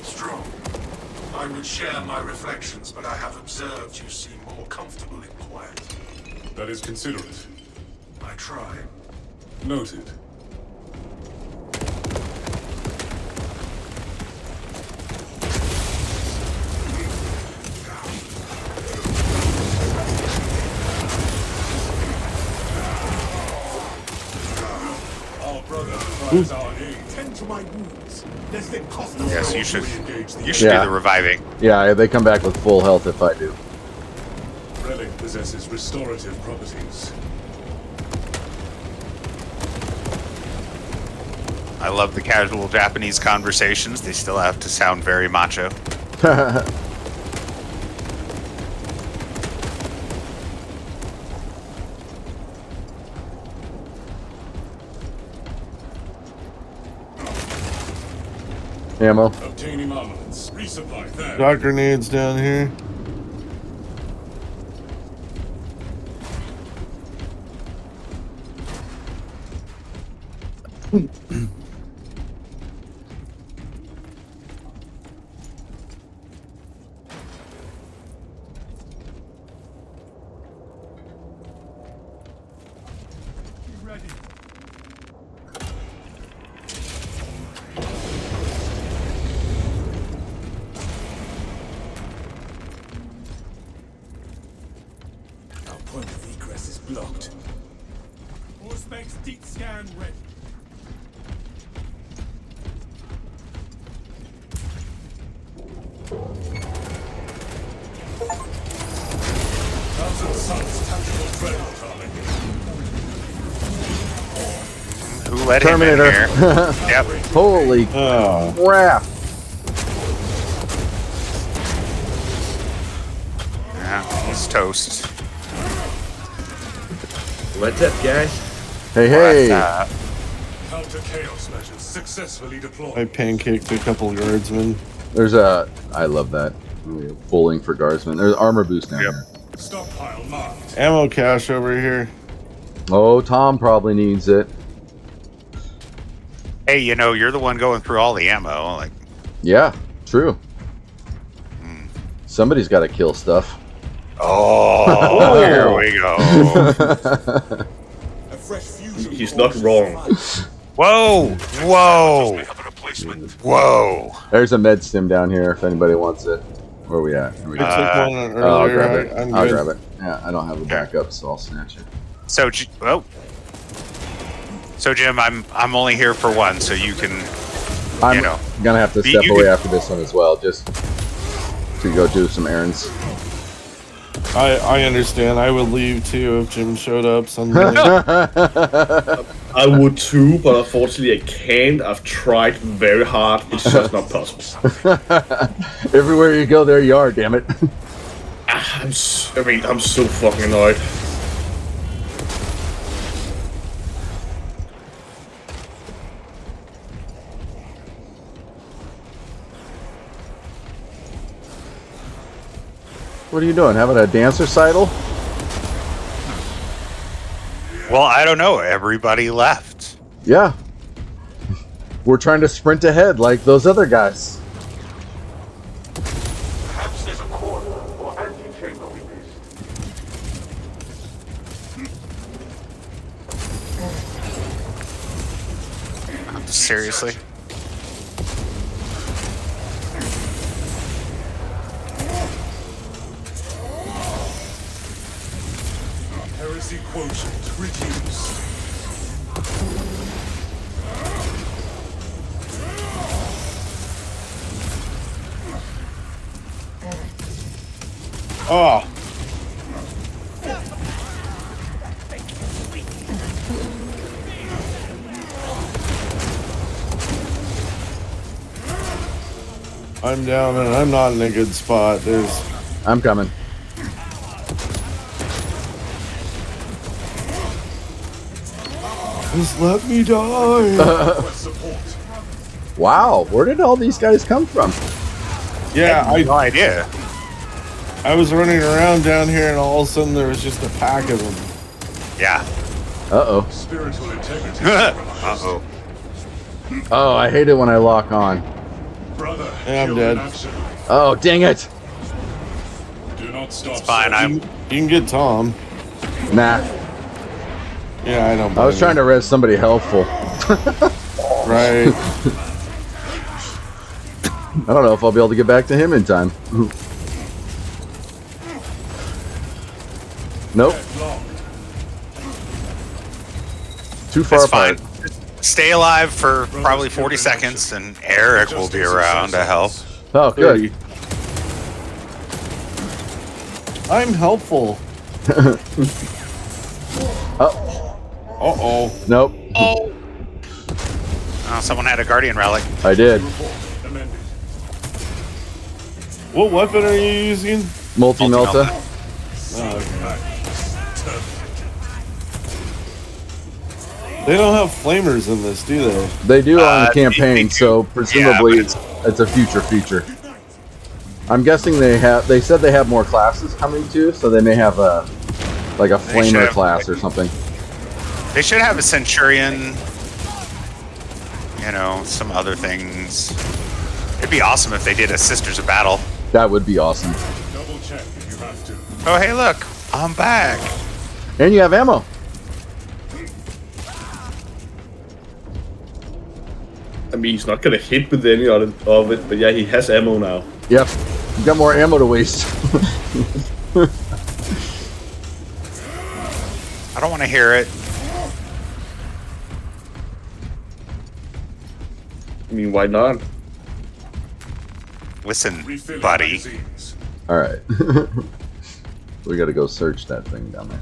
Strong. I would share my reflections, but I have observed you seem more comfortable in quiet. That is considerate. I try. Noted. Our brother cries our aid. Tend to my wounds. Yes, you should do the reviving. Yeah, they come back with full health if I do. Relic possesses restorative properties. I love the casual Japanese conversations. They still have to sound very macho. Ammo. Obtaining armaments. Resupply there. Got grenades down here. Our point of egress is blocked. All specs deep scan ready. Thousand Suns tactical dreadnought army. Who let Terminator. him in here? Yep. Holy Oh. crap! Yeah, he's toast. What's up, guys? Hey, hey! Counter chaos measures successfully deployed. I pancaked a couple guardsmen. There's a. I love that. Pulling for guardsmen. There's armor boost down here. Stockpile marked. Ammo cache over here. Oh, Tom probably needs it. Hey, you know, you're the one going through all the ammo. Like, Yeah, true. Somebody's got to kill stuff. oh, here we go. A fresh fusion. He's not wrong. Whoa, whoa, whoa. There's a med stim down here if anybody wants it. Where are we at? Here we I go. took one Oh, I'll earlier. grab it. I'm I'll good. grab it. Yeah, I don't have a backup, so I'll snatch it. So, so Jim, I'm only here for one, so you can, I'm you know, gonna have to you step can- away after this one as well, just to go do some errands. I understand. I would leave too if Jim showed up suddenly. I would too, but unfortunately I can't. I've tried very hard. It's just not possible. Everywhere you go, there you are. Damn it! I'm so fucking annoyed. What are you doing? Having a dance recital? well, I don't know. Everybody left. Yeah. We're trying to sprint ahead like those other guys. Perhaps there's a corner or antechamber we missed. Seriously? Heresy quotient reduced. Oh, I'm down and I'm not in a good spot. There's I'm coming. just let me die. Request support. Wow, where did all these guys come from? Yeah, No idea. I was running around down here and all of a sudden there was just a pack of them. Yeah. Uh-oh. Spiritual integrity. Uh-oh. Oh, I hate it when I lock on. Brother, Yeah, I'm killed dead. in action. Oh, dang it. Do not stop. Fine, You can get Tom. Nah, Yeah, I don't. I was trying to res somebody helpful. Right. I don't know if I'll be able to get back to him in time. Nope. Too far It's fine. apart. stay alive for probably 40 seconds, and Eric will be around to help. Oh, good. 30. I'm helpful. Oh, Uh-oh. nope. Oh, someone had a Guardian relic. I did. What weapon are you using? Multi-melta. Oh, okay. They don't have flamers in this, do they? They do on the campaign, so Yeah, presumably but it's a future feature. I'm guessing they said they have more classes coming too, so they may have a flamer have- class or something. They should have a Centurion, some other things. It'd be awesome if they did a Sisters of Battle. That would be awesome. Double check if you have to. Oh, hey, look, I'm back. And you have ammo. I mean, he's not gonna hit with any of it, but yeah, he has ammo now. Yep. You got more ammo to waste. I don't want to hear it. I mean, why not? Listen, Refill buddy. magazines. All right. We got to go search that thing down there.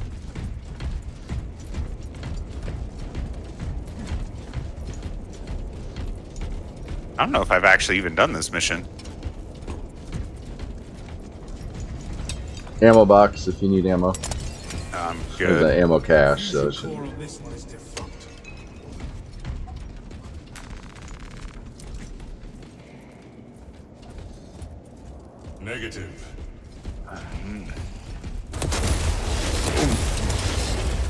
I don't know if I've actually even done this mission. Ammo box if you need ammo. I'm There's good. an ammo cache, so it Core should... on this one is defunct. Negative.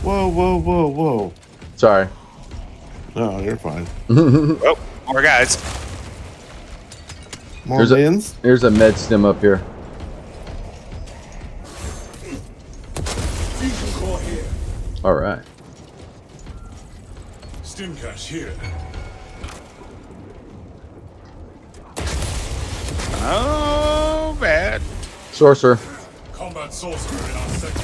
Whoa, whoa, whoa, whoa. Sorry. No, you're fine. Oh, more guys. More There's a- bins? There's a med stim up here. Fusion core here. All right. Stim cache here. Oh, bad. Sorcerer. Combat sorcerer in our sector.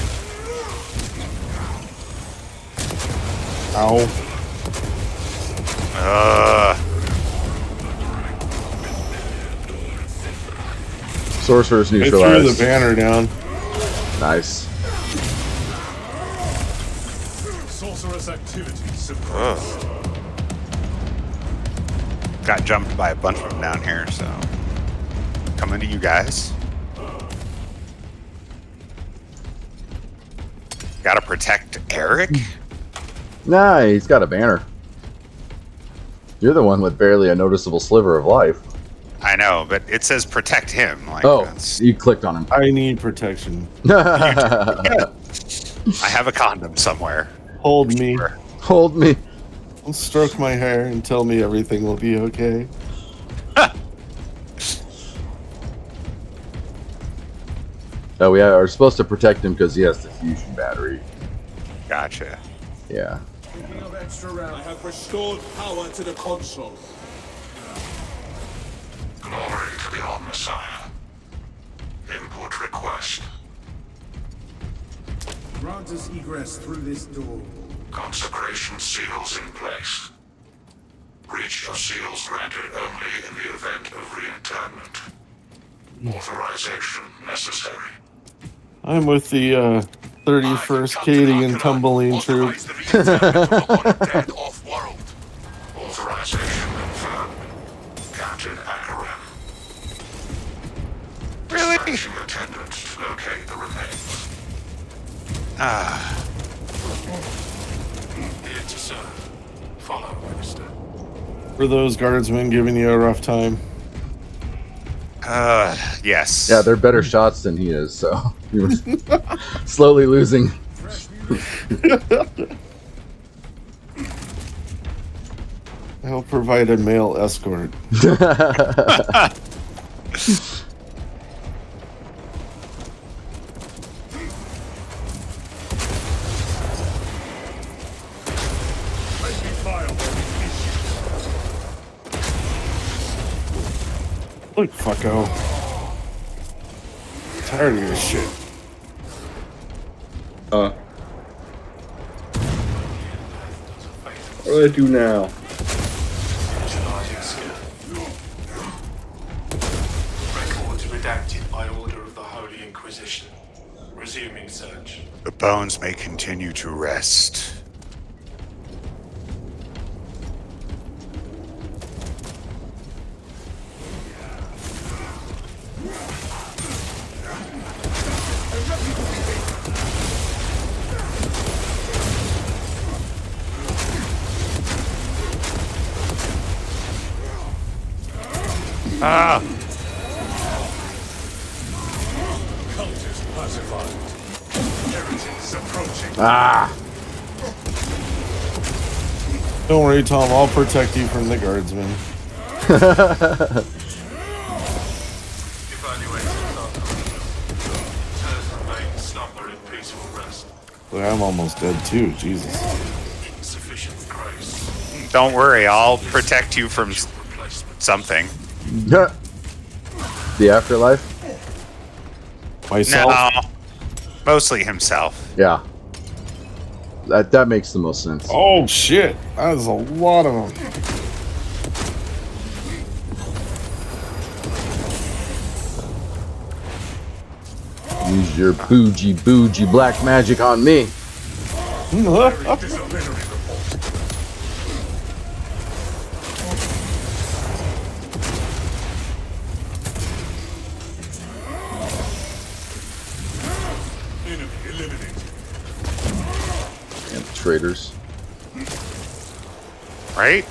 Ow. Sorcerer's They threw the neutralized. banner down. Nice. Sorceress activity suppressed. Got jumped by a bunch of them down here, so coming to you guys. Gotta protect Eric. Nah, he's got a banner. You're the one with barely a noticeable sliver of life. I know, but it says protect him. Like, Oh, that's, you clicked on him. I need protection. I have a condom somewhere. Hold me. Hold me. Stroke my hair and tell me everything will be okay. We are supposed to protect him because he has the fusion battery. Gotcha. Yeah. I have restored power to the console. Glory to the Old Messiah. Input request. Grant us egress through this door. Consecration seals in place. Breach of seals granted only in the event of re-internment. Authorization necessary. I'm with the 31st Katie and Tumbling Troop. Authorize the re-internment of the one dead off-world. Authorization confirmed. Captain Akaram. Really? Dispatching attendants to locate the remains. Here to serve. Follow, Minister. For those guardsmen giving you a rough time. Yes. Yeah, they're better shots than he is, so he was slowly losing. I'll provide a male escort. Friendly fire will be issued. Look, fucko. Tired of your shit. What do I do now? Redacted by order of the Holy Inquisition. Resuming search. The bones may continue to rest. Ah! Cultist pacified. Heretics approaching. Ah! Don't worry, Tom. I'll protect you from the guardsmen. Evaluating remain slumber in peaceful rest. But I'm almost dead too. Jesus. Insufficient grace. Don't worry, I'll protect you from Replacement. something. The afterlife? Myself. No. Mostly himself. Yeah. That makes the most sense. Oh shit! That is a lot of them. Use your bougie black magic on me. Disciplinary report. Enemy eliminated. Damn traitors. Right?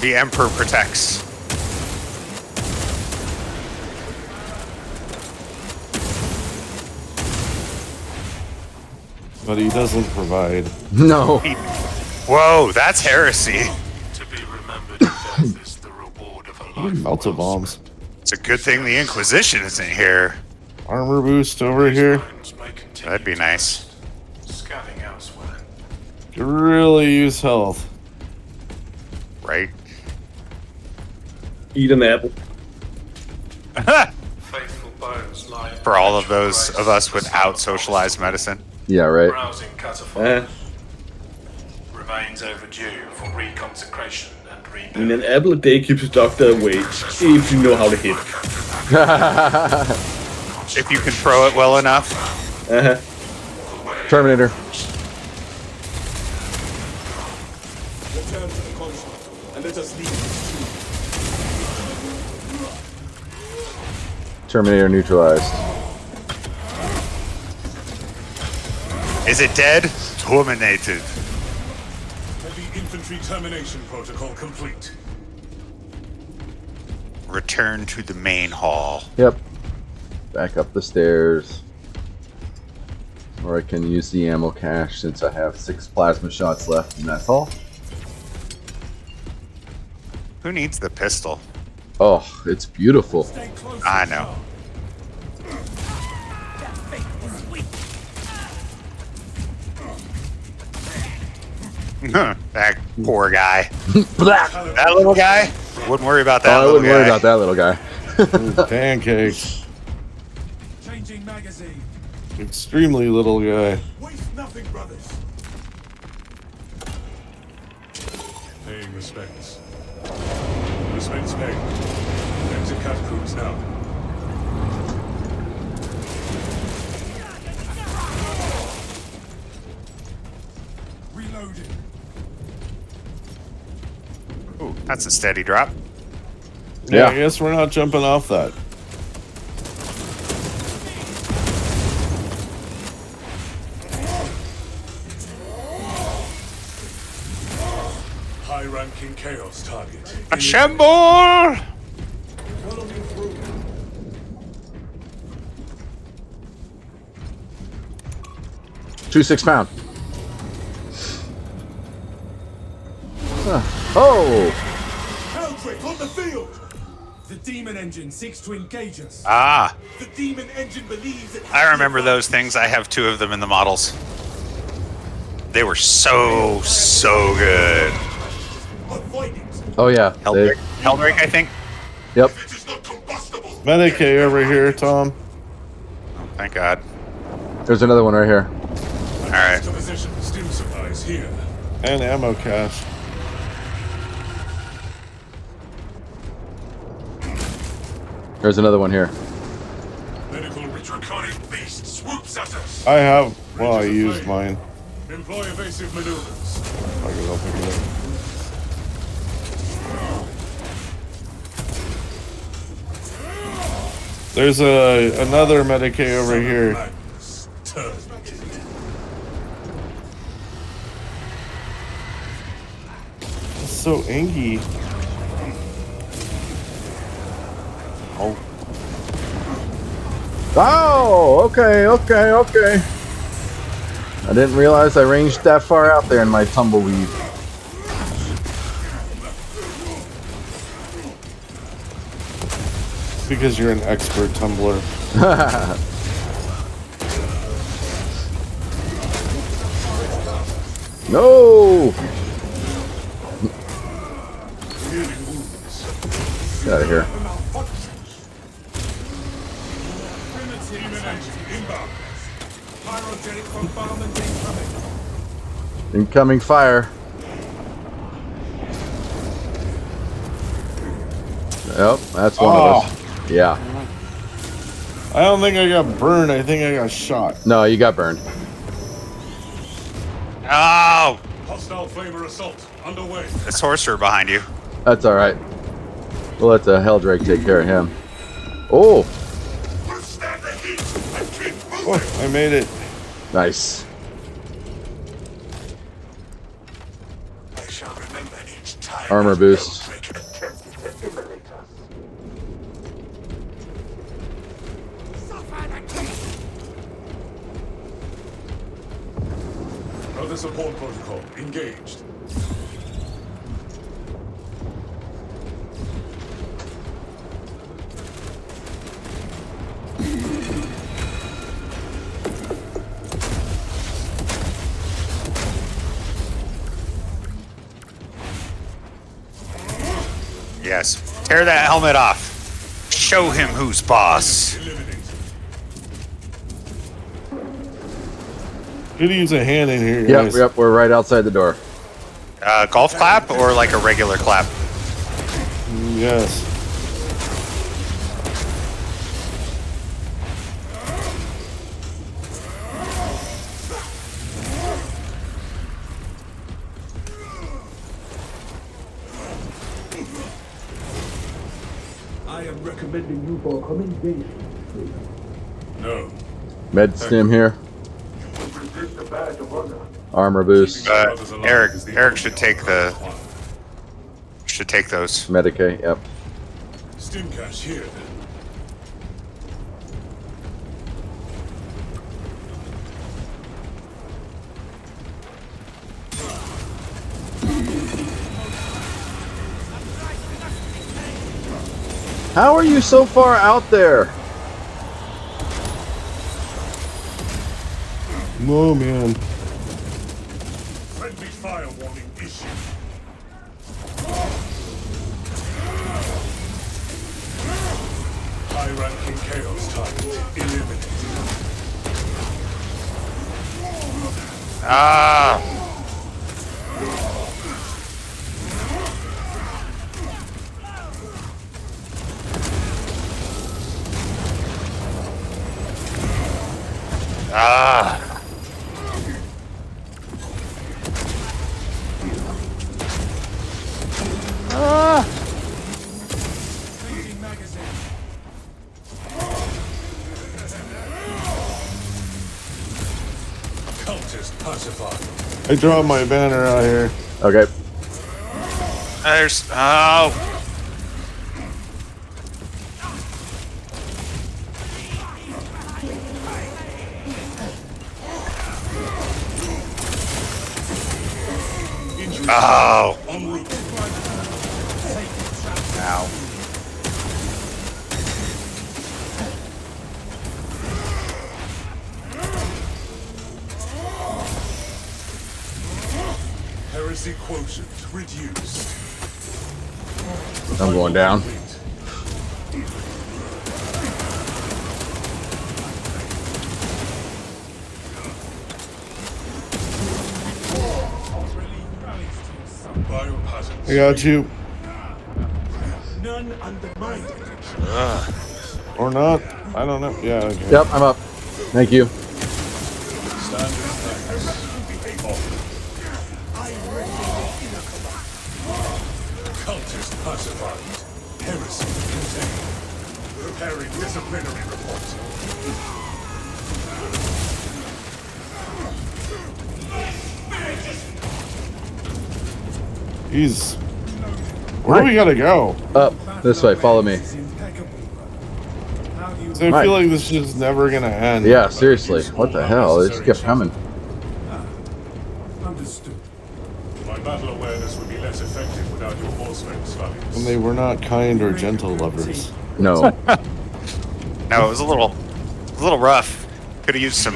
The Emperor protects. But he doesn't provide. No. Whoa, that's heresy. To be remembered in death is the reward of a life. Melta bombs. It's a good thing the Inquisition isn't here. Armor boost over here. That'd be nice. Scanning elsewhere. Could really use health. Right? Eat an apple. Faithful bones lie in For all of those perpetual of us grace without the socialized medicine. Yeah, right. Browsing catapult Uh, remains overdue for reconsecration and I mean, rebuild. an apple a day keeps the doctor away if you know how to hit. If you can throw it well enough. Uh-huh. Terminator. Return to the console and let us leave this Terminator neutralized. Is it dead? Terminated. Heavy infantry termination protocol complete. Return to the main hall. Yep. Back up the stairs. Or I can use the ammo cache since I have 6 plasma shots left, and that's all. Who needs the pistol? Oh, it's beautiful. Stay close. I know. That poor guy. Blah! That little guy? Wouldn't worry about that Oh, I little wouldn't guy. worry about that little guy. Pancakes. Changing magazine. Extremely little guy. Waste nothing, brothers. Paying respects. Respects paid. Exit catacombs now. Reloading. Ooh, that's a steady drop. Yeah, Yeah. I guess we're not jumping off that. High-ranking chaos target. Assemble! 2 6-pound. Oh! Eldrick on the field! The demon engine seeks to engage us. Ah, The demon engine believes it. I remember those things. I have 2 of them in the models. They were so good. Avoid it. Oh yeah. Helldrake, Helldrake, I think. Yep. It is not combustible. Medicaid over here, Tom. Thank God. There's another one right here. All right. To position. Steel supplies here. And ammo cache. There's another one here. Medical draconic beast swoops at us. I have. Well, I used mine. Employ evasive maneuvers. I'll pick it up. There's another Medicaid over here. It's so inky. Oh. Oh, okay. I didn't realize I ranged that far out there in my tumbleweed. Because you're an expert tumbler. No! Get out of here. Incoming fire. Yep, that's one of us. Yeah. I don't think I got burned. I think I got shot. No, you got burned. Oh! Hostile flavor assault underway. The sorcerer behind you. That's all right. We'll let the Helldrake take care of him. Oh! Withstand the heat and keep moving. Oh, I made it. Nice. I shall remember each time. Armor boost. Other support protocol engaged. Yes. Tear that helmet off. Show him who's boss. Could use a hand in here. Yep, yep, we're right outside the door. Golf clap or like a regular clap? Yes. I am recommending you for commendation. No. Med stim here. Resist the badge of honor. Armor boost. Eric should take those. Medicaid, yep. Stim cache here. How are you so far out there? Oh, man. Friendly fire warning issued. High-ranking chaos target eliminated. Ah! Ah! Cultist pacified. I dropped my banner out here. Okay. There's oh! Oh! En route. Ow. Heresy quotient reduced. I'm going down. Biohazards. I got you. None undermined. Or not. I don't know. Yeah, okay. Yep, I'm up. Thank you. Cultist pacified. Heresy contained. Preparing disciplinary reports. Jeez. Where do we gotta go? Up. This way. Follow me. So I feel like this is never gonna end. Yeah, seriously. What the hell? They just kept coming. Understood. My battle awareness would be less effective without your horsemen, Slavius. And they were not kind or gentle lovers. No. No, it was a little rough. Could have used some.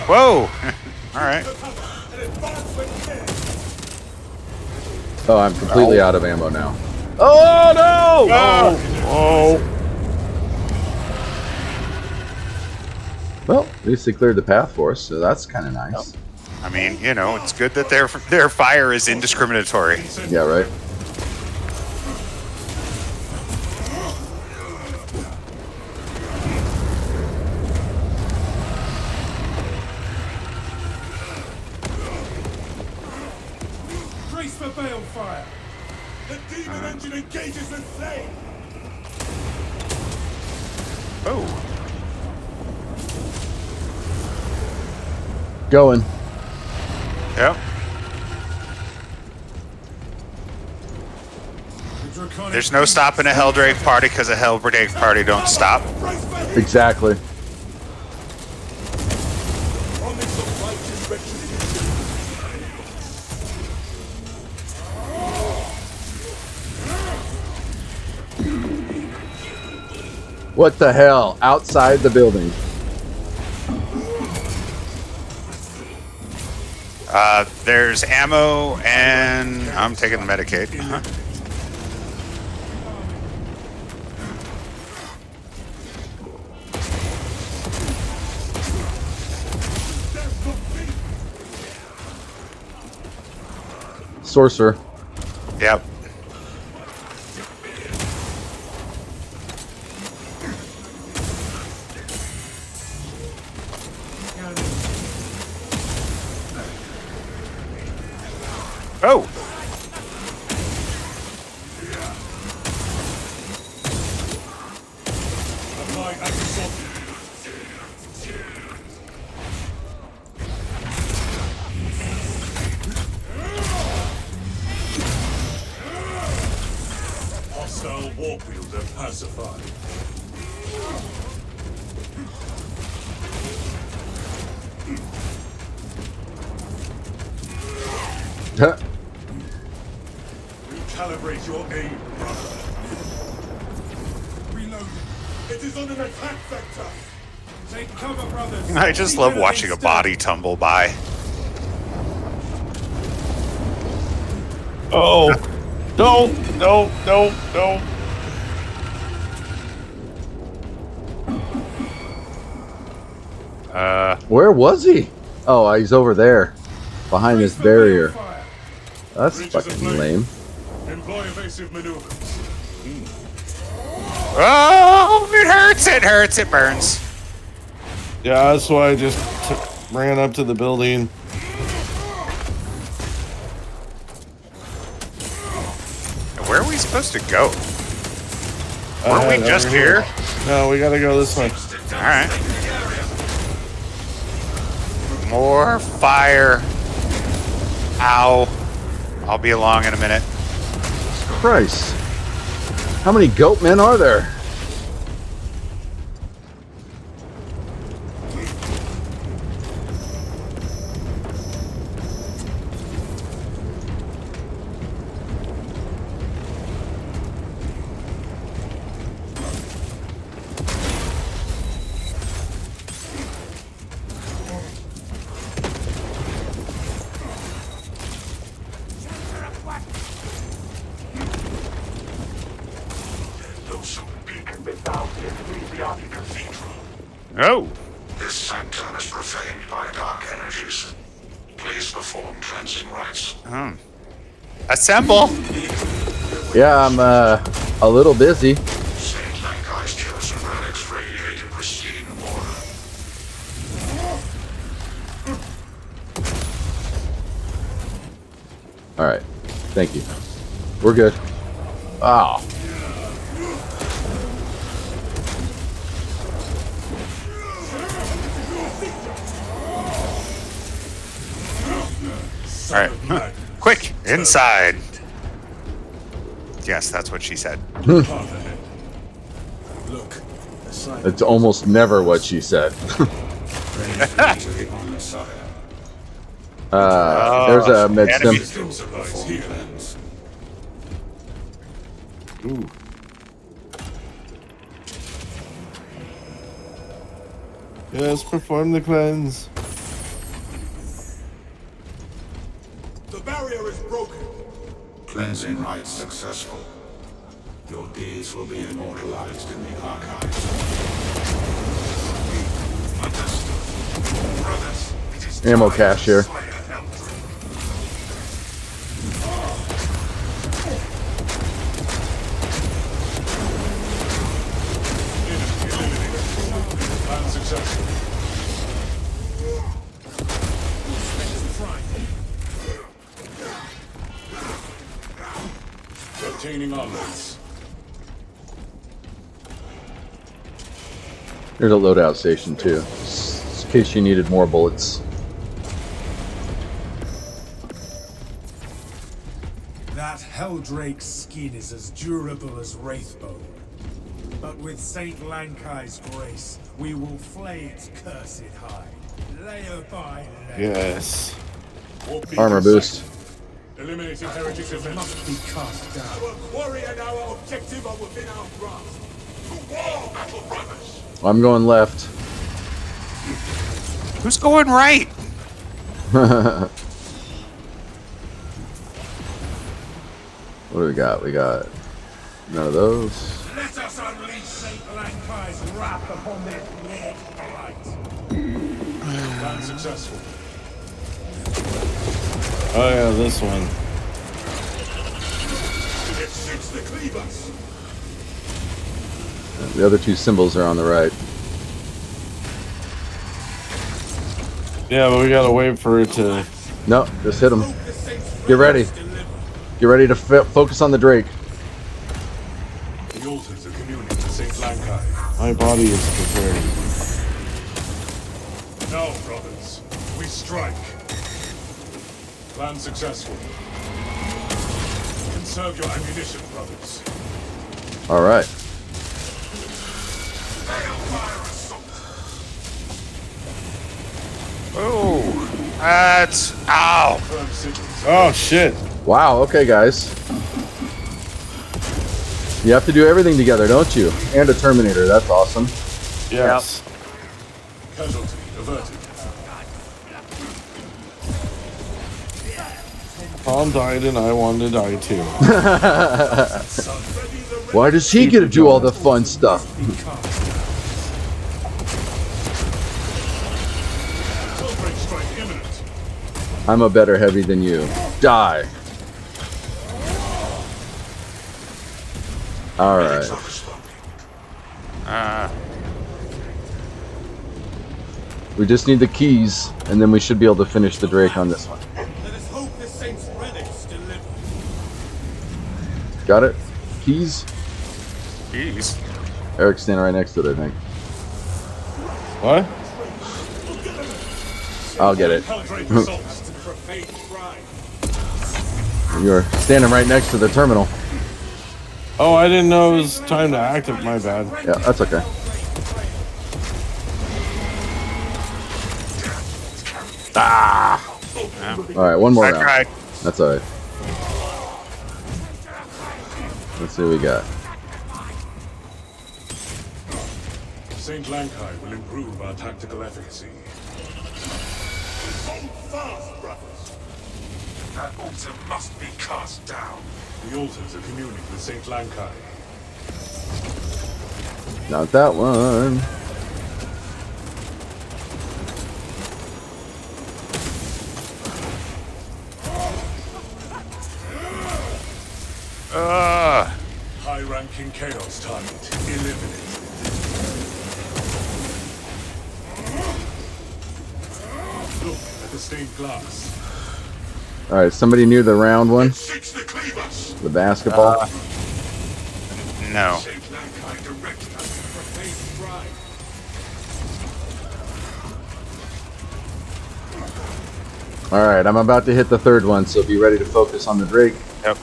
Whoa! All right. Oh, I'm completely out of ammo now. Oh no! Oh. Well, at least they cleared the path for us, so that's kind of nice. I mean, you know, it's good that their fire is indiscriminatory. Yeah, right. Brace for balefire. The demon engine engages with flame. Oh. Going. Yep. There's no stopping a Helldrake party because a Helldrake party don't stop. Exactly. What the hell? Outside the building. There's ammo, and I'm taking the Medicaid. Sorcerer. Yep. Oh! Hostile warp wielder pacified. Huh. Recalibrate your aim, brother. Reloading. It is on an attack vector. Take cover, brothers. I just love watching a body tumble by. Oh. No. No. No. No. Where was he? Oh, he's over there. Behind this barrier. That's fucking lame. Employ evasive maneuvers. Oh, it hurts, it hurts, it burns. Yeah, that's why I just ran up to the building. Where are we supposed to go? Weren't we just here? No, we gotta go this way. Alright. More fire. Ow. I'll be along in a minute. Christ. How many goat men are there? Oh. This sanctum is profaned by dark energies. Please perform cleansing rites. Assemble. Yeah, I'm a little busy. Saint Lankai's chosen relics All right. Thank you. We're good. Oh. All right. Quick, inside. Yes, that's what she said. Look, It's almost never what she said. There's a med enemy. stim. supplies here. Ooh. Yes, perform the cleanse. The barrier is broken. Cleansing rites successful. Your deeds will be immortalized in the archives. Understood. Brothers, it is Ammo time cache to here. slay a Eldritch. Plan successful. Obtaining armors. There's a loadout station too, in case you needed more bullets. That Helldrake's skin is as durable as Wraithbone. But with Saint Lankai's grace, we will flay its cursed hide, layer by layer. Yes. Armor boost. Eliminating heretics It must be cast down. Our quarry and our objective are within our grasp. To war, battle brothers! I'm going left. Who's going right? What do we got? We got none of those. Let us unleash Saint Lankai's wrath upon this dead fight. Plan successful. Oh yeah, this one. It shoots the cleavers. The other two symbols are on the right. Yeah, but we gotta wait for it to. No, just hit them. Hope the saints Get ready. deliver. Get ready to focus on the Drake. The altars are communing with Saint Lankai. My body is prepared. Now, brothers, we strike. Plan successful. Conserve your ammunition, brothers. All right. Oh, that's ow. Firm signals. Oh shit! Wow. Okay, guys. You have to do everything together, don't you? And a Terminator. That's awesome. Yes. Casualty averted. Tom died and I wanted to die too. Why does he get to do all the fun stuff? Helldrake strike imminent. I'm a better heavy than you. Die. All right. We just need the keys, and then we should be able to finish the Drake on this one. Let us hope the saints' relics deliver. Got it? Keys? Jeez. Eric's standing right next to it, I think. What? I'll get it. Helldrake assaults to profane shrine. You're standing right next to the terminal. Oh, I didn't know it was time to active. My bad. Yeah, that's okay. All right, one more I round. tried. That's all right. Let's see what we got. Saint Lankai will improve our tactical efficacy. Hold fast, brothers. That altar must be cast down. The altars are communing with Saint Lankai. Not that one. High-ranking Chaos target eliminated. Look at the stained glass. All right, somebody near the round one, Six the cleavers. the basketball. No. Saint Lankai directed us to profane stride. All right, I'm about to hit the third one, so be ready to focus on the Drake. Yep.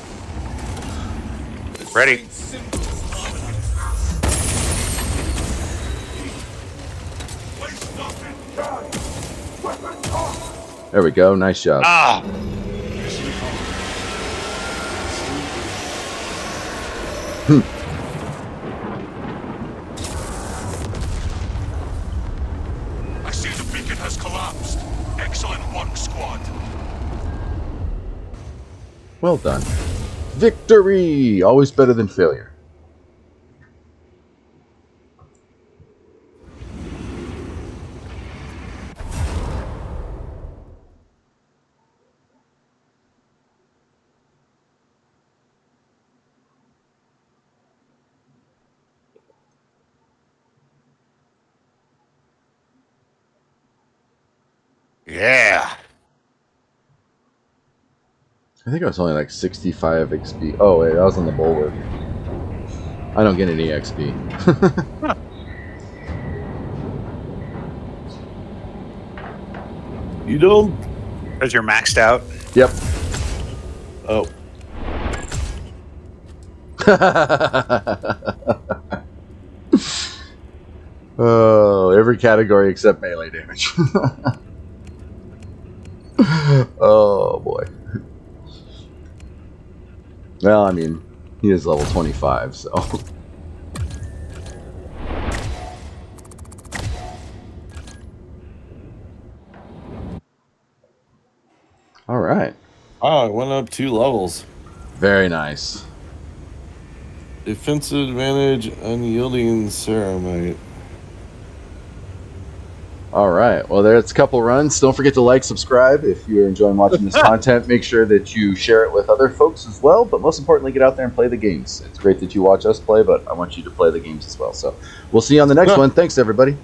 Ready. There we go. Nice job. Ah. I see the beacon has collapsed. Excellent work, squad. Well done. Victory! Always better than failure. Yeah. I think I was only like 65 XP. Oh, wait, that was on the Bulwark. I don't get any XP. You don't. Because you're maxed out. Yep. Oh. Oh, every category except melee damage. Oh, boy. Well, I mean, he is level 25, so... All right. Ah, I went up 2 levels. Very nice. Defensive advantage, unyielding ceramite. All right. Well, there's a couple runs. Don't forget to like, subscribe. If you're enjoying watching this content, make sure that you share it with other folks as well. But most importantly, get out there and play the games. It's great that you watch us play, but I want you to play the games as well. So we'll see you on the next one. Thanks, everybody.